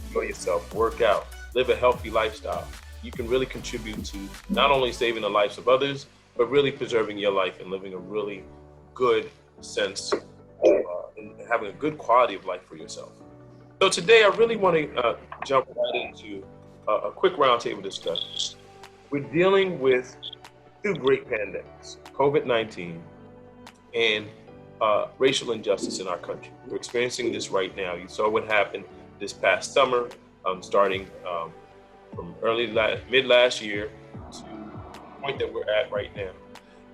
enjoy yourself, work out, live a healthy lifestyle, you can really contribute to not only saving the lives of others, but really preserving your life and living a really good sense of, and having a good quality of life for yourself. So today I really want to jump right into a quick roundtable discussion. We're dealing with two great pandemics, COVID-19 and racial injustice in our country. We're experiencing this right now. You saw what happened this past summer, starting from mid last year to the point that we're at right now.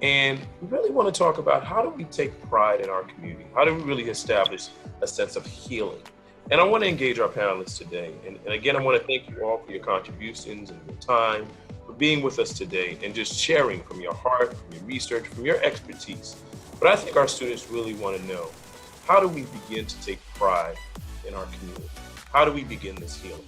And we really want to talk about how do we take pride in our community? How do we really establish a sense of healing? And I want to engage our panelists today. And again, I want to thank you all for your contributions and your time, for being with us today and just sharing from your heart, from your research, from your expertise. But I think our students really want to know, how do we begin to take pride in our community? How do we begin this healing?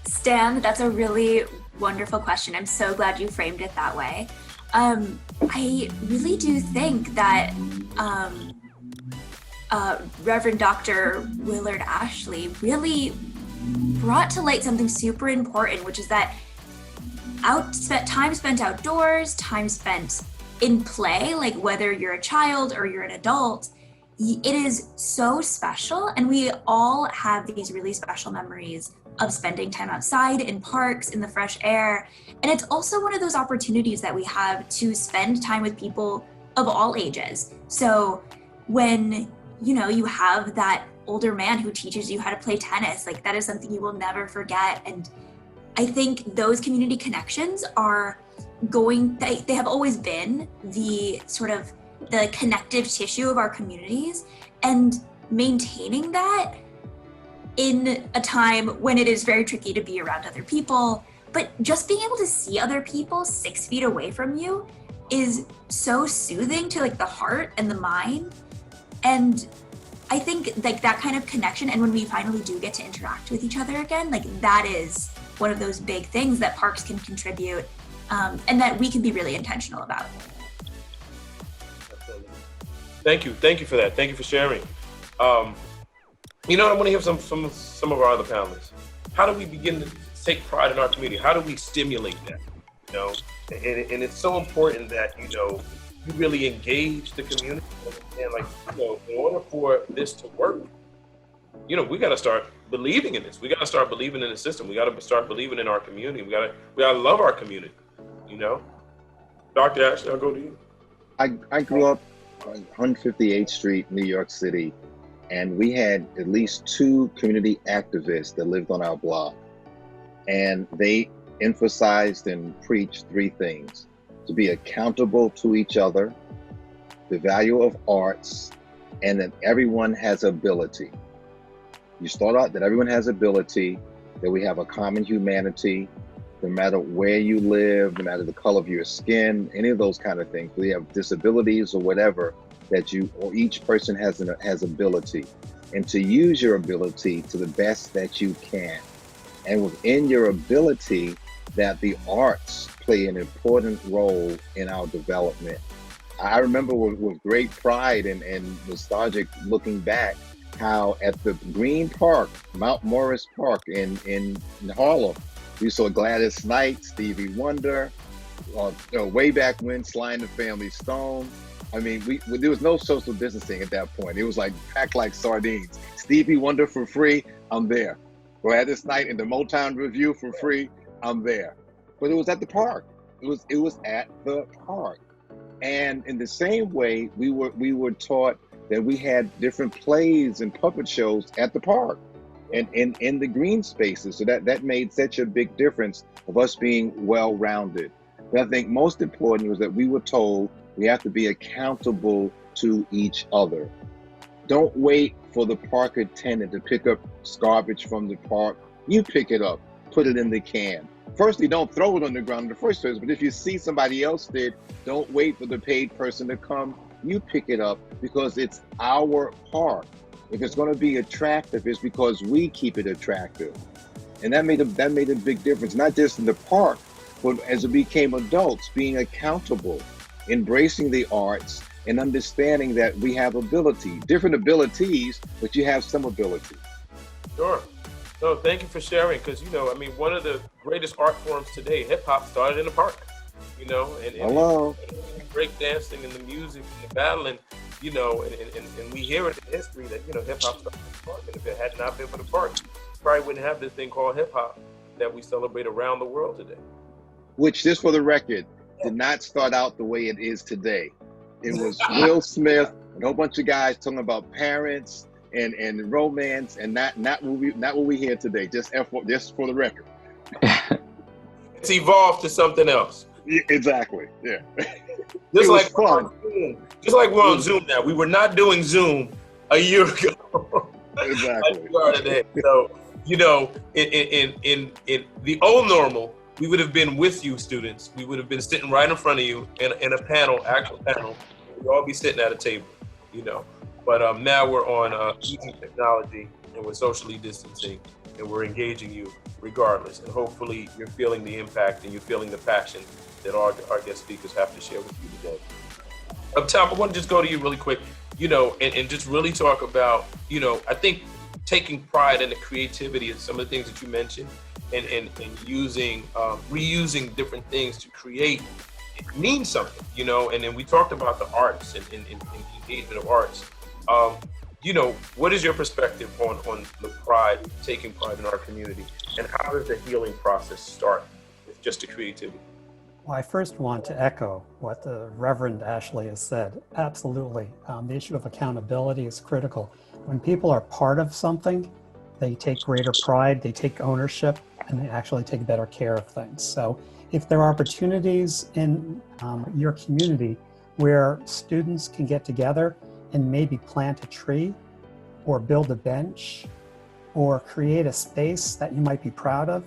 Stan, that's a really wonderful question. I'm so glad you framed it that way. I really do think that Reverend Dr. Willard Ashley really brought to light something super important, which is that time spent outdoors, time spent in play, like whether you're a child or you're an adult, it is so special. And we all have these really special memories of spending time outside in parks, in the fresh air. And it's also one of those opportunities that we have to spend time with people of all ages. So when you have that older man who teaches you how to play tennis, like that is something you will never forget. And I think those community connections are they have always been the sort of the connective tissue of our communities, and maintaining that in a time when it is very tricky to be around other people, but just being able to see other people 6 feet away from you is so soothing to like the heart and the mind. And I think like that kind of connection, and when we finally do get to interact with each other again, like that is one of those big things that parks can contribute, and that we can be really intentional about. Thank you for that. Thank you for sharing. I want to hear some of our other panelists. How do we begin to take pride in our community? How do we stimulate that? And it's so important that you really engage the community, and in order for this to work, we got to start believing in this. We got to start believing in the system. We got to start believing in our community. We got to love our community. Dr. Ashley, I'll go to you. I grew up on 158th Street, New York City, and we had at least 2 community activists that lived on our block, and they emphasized and preached 3 things: to be accountable to each other, the value of arts, and that everyone has ability. You start out that everyone has ability, that we have a common humanity, no matter where you live, no matter the color of your skin, any of those kind of things. We have disabilities or whatever that or each person has ability, and to use your ability to the best that you can. And within your ability, that the arts play an important role in our development. I remember with great pride and nostalgic looking back, how at the Green Park, Mount Morris Park in Harlem, we saw Gladys Knight, Stevie Wonder, way back when, Sly and the Family Stone. I mean, there was no social distancing at that point. It was like packed like sardines. Stevie Wonder for free, I'm there. Gladys Knight in the Motown Review for free, I'm there. But it was at the park. It was at the park. And in the same way, we were taught that we had different plays and puppet shows at the park and in the green spaces. So that made such a big difference of us being well-rounded. But I think most important was that we were told we have to be accountable to each other. Don't wait for the park attendant to pick up garbage from the park. You pick it up, put it in the can. Firstly, don't throw it on the ground in the first place, but if you see somebody else did, don't wait for the paid person to come. You pick it up because it's our park. If it's going to be attractive, it's because we keep it attractive. And that made a big difference, not just in the park, but as it became adults, being accountable, embracing the arts, and understanding that we have different abilities, but you have some ability. Sure. No, thank you for sharing, because, I mean, one of the greatest art forms today, hip hop, started in the park, and Hello. break dancing and the music and the battling, and we hear it in history that, hip hop started in the park. And if it had not been for the park, we probably wouldn't have this thing called hip hop that we celebrate around the world today. Which, just for the record, did not start out the way it is today. It was Will Smith and a whole bunch of guys talking about parents and romance, and not what we hear today. Just for the record. It's evolved to something else. Yeah, exactly. Yeah. Just it like was fun. Just like we're on Zoom now. We were not doing Zoom a year ago. Exactly. Like we are today. So, in the old normal, we would have been with you, students. We would have been sitting right in front of you in a actual panel. We'd all be sitting at a table, But now we're on using technology, and we're socially distancing, and we're engaging you regardless. And hopefully you're feeling the impact and you're feeling the passion that our guest speakers have to share with you today. Tom, I want to just go to you really quick, and just really talk about, I think taking pride in the creativity of some of the things that you mentioned, and using, reusing different things to create, it means something, and then we talked about the arts and engagement of arts. What is your perspective on the pride, taking pride in our community, and how does the healing process start with just the creativity? Well, I first want to echo what the Reverend Ashley has said. Absolutely. The issue of accountability is critical. When people are part of something, they take greater pride, they take ownership, and they actually take better care of things. So if there are opportunities in your community where students can get together and maybe plant a tree or build a bench or create a space that you might be proud of,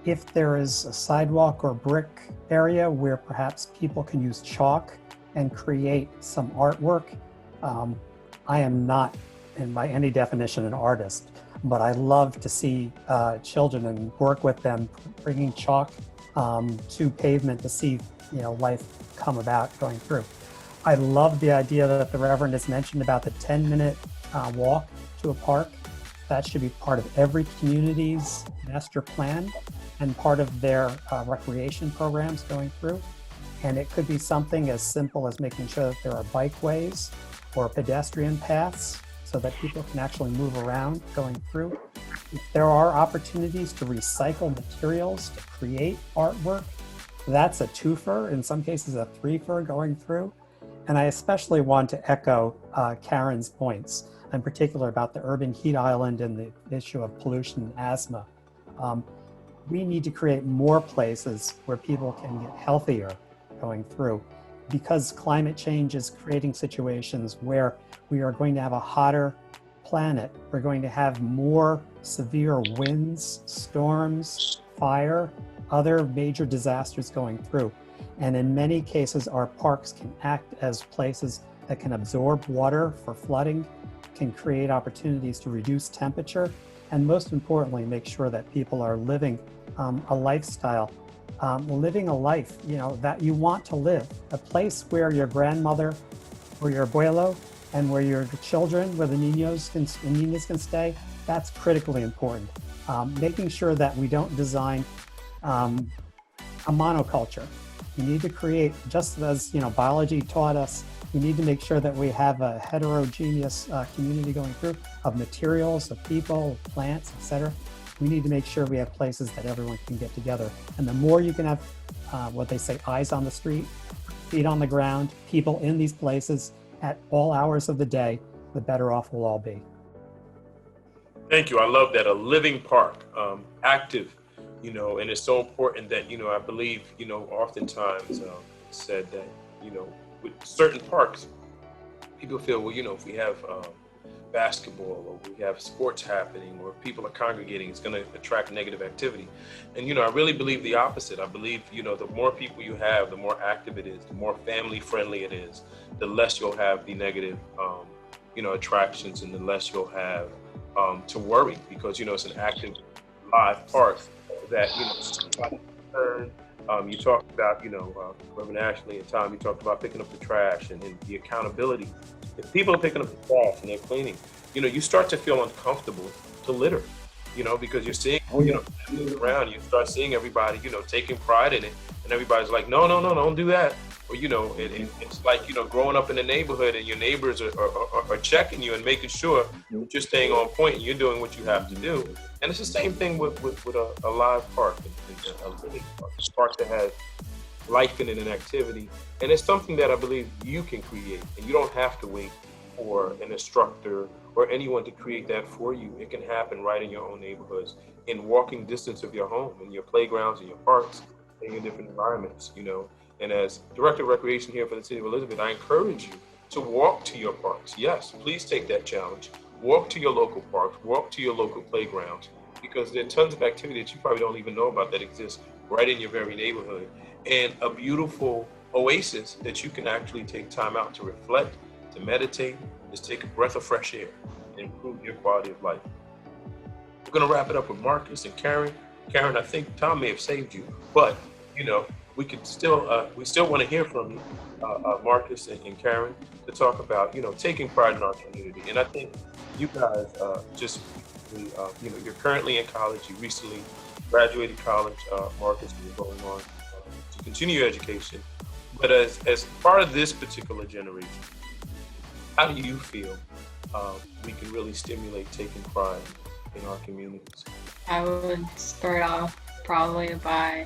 if there is a sidewalk or brick area where perhaps people can use chalk and create some artwork, I am not, by any definition, an artist, but I love to see children and work with them, bringing chalk to pavement to see life come about going through. I love the idea that the Reverend has mentioned about the 10-minute walk to a park. That should be part of every community's master plan and part of their recreation programs going through. And it could be something as simple as making sure that there are bikeways or pedestrian paths so that people can actually move around going through. If there are opportunities to recycle materials to create artwork, that's a twofer, in some cases a threefer going through. And I especially want to echo Karen's points, in particular about the urban heat island and the issue of pollution and asthma. We need to create more places where people can get healthier going through, because climate change is creating situations where we are going to have a hotter planet. We're going to have more severe winds, storms, fire, other major disasters going through. And in many cases, our parks can act as places that can absorb water for flooding, can create opportunities to reduce temperature, and most importantly, make sure that people are living a lifestyle, living a life, that you want to live. A place where your grandmother or your abuelo and where your children, where the niñas can stay, that's critically important. Making sure that we don't design a monoculture. You need to create, just as biology taught us, we need to make sure that we have a heterogeneous community going through of materials, of people, of plants, etc. We need to make sure we have places that everyone can get together. And the more you can have what they say, eyes on the street, feet on the ground, people in these places at all hours of the day, the better off we'll all be. Thank you. I love that. A living park, active, and it's so important that, I believe, oftentimes it's said that, with certain parks, people feel, well, if we have basketball or we have sports happening or people are congregating, it's going to attract negative activity. And, I really believe the opposite. I believe, the more people you have, the more active it is, the more family friendly it is, the less you'll have the negative, attractions, and the less you'll have to worry, because, it's an active live park that, you talked about, Reverend Ashley and Tom, you talked about picking up the trash and the accountability. If people are picking up the trash and they're cleaning, you start to feel uncomfortable to litter, because you're seeing, around, you start seeing everybody, taking pride in it, and everybody's like, no, don't do that. Or, it's like, growing up in the neighborhood and your neighbors are checking you and making sure that you're staying on point and you're doing what you have to do. And it's the same thing with a live park, and a living park, a park that has life in it and activity. And it's something that I believe you can create, and you don't have to wait for an instructor or anyone to create that for you. It can happen right in your own neighborhoods, in walking distance of your home, in your playgrounds, in your parks, in your different environments, And as Director of Recreation here for the City of Elizabeth, I encourage you to walk to your parks. Yes, please take that challenge. Walk to your local parks, walk to your local playgrounds, because there are tons of activity that you probably don't even know about that exists right in your very neighborhood. And a beautiful oasis that you can actually take time out to reflect, to meditate, just take a breath of fresh air and improve your quality of life. We're going to wrap it up with Marcus and Karen. Karen, I think Tom may have saved you, but, we could still, we still want to hear from you, Marcus and Karen, to talk about, taking pride in our community. And I think you guys you're currently in college. You recently graduated college, Marcus, and you're going on to continue your education. But as part of this particular generation, how do you feel we can really stimulate taking pride in our communities? I would start off probably by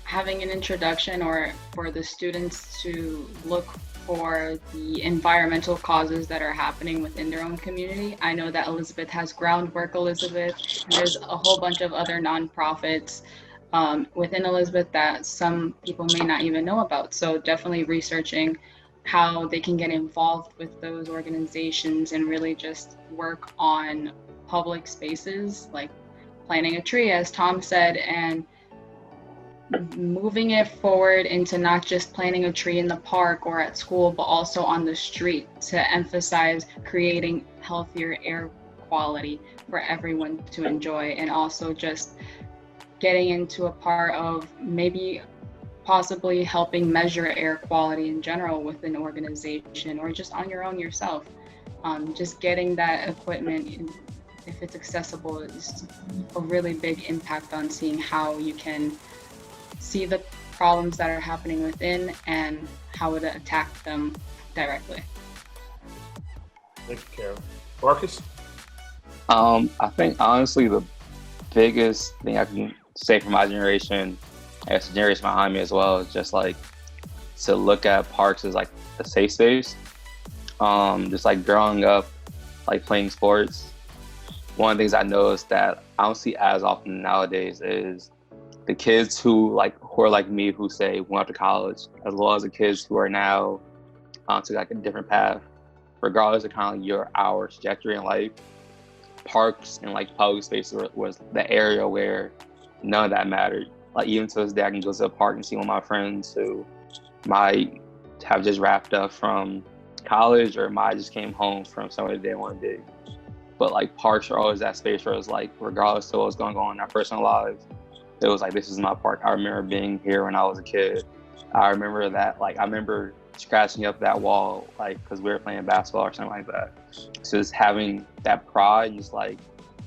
having an introduction, or for the students to look for the environmental causes that are happening within their own community. I know that Elizabeth has Groundwork Elizabeth, and there's a whole bunch of other nonprofits within Elizabeth that some people may not even know about. So definitely researching how they can get involved with those organizations and really just work on public spaces, like planting a tree, as Tom said, and moving it forward into not just planting a tree in the park or at school, but also on the street, to emphasize creating healthier air quality for everyone to enjoy, and also just getting into a part of maybe possibly helping measure air quality in general with an organization, or just on your own yourself. Just getting that equipment, if it's accessible, is a really big impact on seeing how you can see the problems that are happening within and how to attack them directly. Thank you, Karen. Marcus? I think honestly the biggest thing I can say for my generation, I guess the generation behind me as well, is just like to look at parks as like a safe space. Just like growing up, like playing sports, one of the things I noticed that I don't see as often nowadays is the kids who are like me, who say went to college, as well as the kids who are now to like a different path, regardless of kind of our trajectory in life. Parks and like public spaces was the area where none of that mattered. like even to this day, I can go to the park and see one of my friends who might have just wrapped up from college or might just came home from somewhere they didn't want to be. But like parks are always that space where it's like, regardless of what's going on in our personal lives, it was like, this is my park. I remember being here when I was a kid. I remember that, like, I remember scratching up that wall, like, because we were playing basketball or something like that. So just having that pride, just like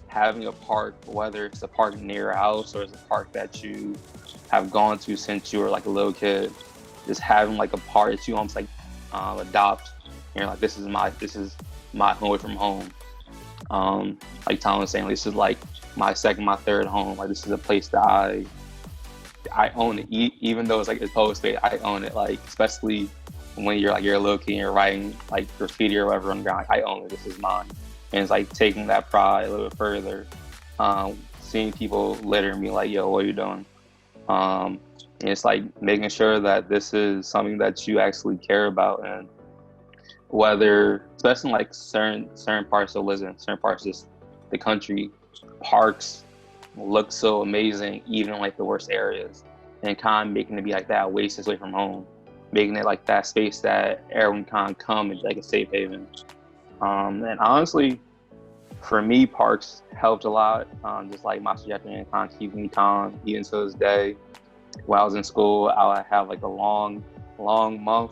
having a park, whether it's a park near your house or it's a park that you have gone to since you were like a little kid, just having like a park that you almost like adopt. And you're like, this is my home away from home. Like Tom was saying, this is like my second, my third home. Like this is a place that I own it, even though it's like it's public space. I own it, like especially when you're a little kid and you're writing like graffiti or whatever on the ground. Like, I own it. This is mine. And it's like taking that pride a little bit further. Seeing people litter and be like, "Yo, what are you doing?" And it's like making sure that this is something that you actually care about, and whether, especially in like certain parts of Lisbon, certain parts of the country, parks look so amazing, even in like the worst areas, and kind of making it be like that oasis away from home, making it like that space that everyone can come and like a safe haven. And honestly, for me, parks helped a lot. Just like my trajectory and kind of keeping me calm, even to this day. When I was in school, I would have like a long month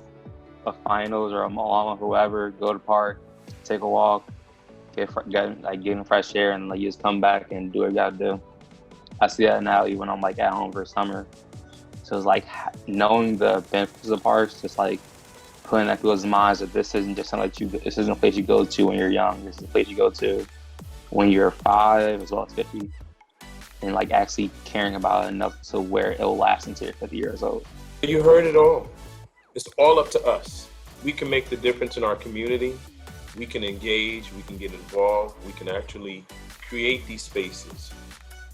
of finals or a long month or whatever, go to the park, take a walk, get in fresh air, and like you just come back and do what you gotta do. I see that now even when I'm like at home for summer. So it's like knowing the benefits of parks, just like putting that people's minds that this isn't just something this isn't a place you go to when you're young. This is a place you go to when you're 5 as well as 50, and like actually caring about it enough to where it will last until you're 50 years old. You heard it all. It's all up to us. We can make the difference in our community. We can engage, we can get involved, we can actually create these spaces,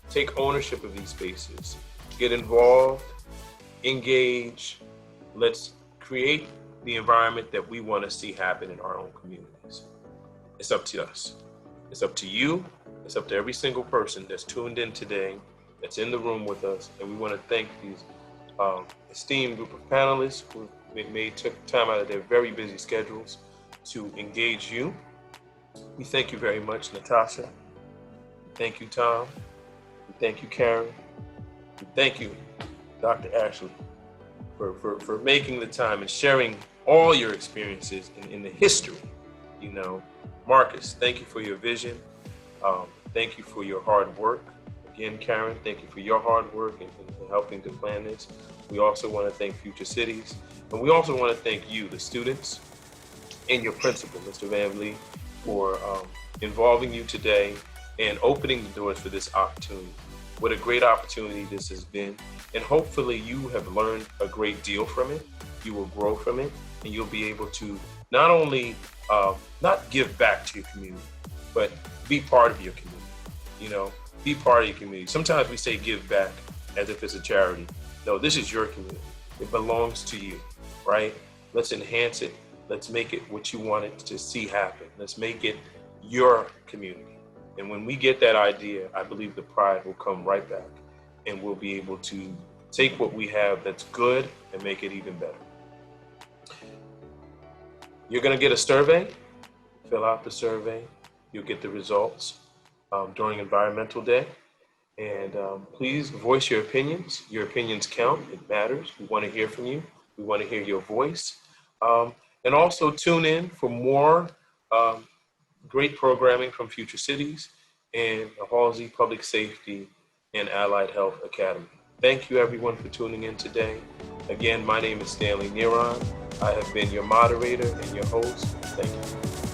take ownership of these spaces, get involved, engage. Let's create the environment that we want to see happen in our own communities. It's up to us. It's up to you. It's up to every single person that's tuned in today, that's in the room with us. And we want to thank these esteemed group of panelists who took time out of their very busy schedules to engage you. We thank you very much, Natasha. Thank you, Tom. Thank you, Karen. Thank you, Dr. Ashley, for making the time and sharing all your experiences in the history. You know, Marcus, thank you for your vision. Thank you for your hard work. Again, Karen, thank you for your hard work in helping to plan this. We also want to thank Future Cities. And we also want to thank you, the students, and your principal, Mr. Van Vliet, for involving you today and opening the doors for this opportunity. What a great opportunity this has been. And hopefully you have learned a great deal from it. You will grow from it, and you'll be able to not only not give back to your community, but be part of your community. You know, be part of your community. Sometimes we say give back as if it's a charity. No, this is your community. It belongs to you, right? Let's enhance it. Let's make it what you want it to see happen. Let's make it your community. And when we get that idea, I believe the pride will come right back, and we'll be able to take what we have that's good and make it even better. You're going to get a survey. Fill out the survey. You'll get the results during Environmental Day. And please voice your opinions. Your opinions count. It matters. We want to hear from you. We want to hear your voice. And also tune in for more great programming from Future Cities and the Halsey Public Safety and Allied Health Academy. Thank you everyone for tuning in today. Again, my name is Stanley Neron. I have been your moderator and your host. Thank you.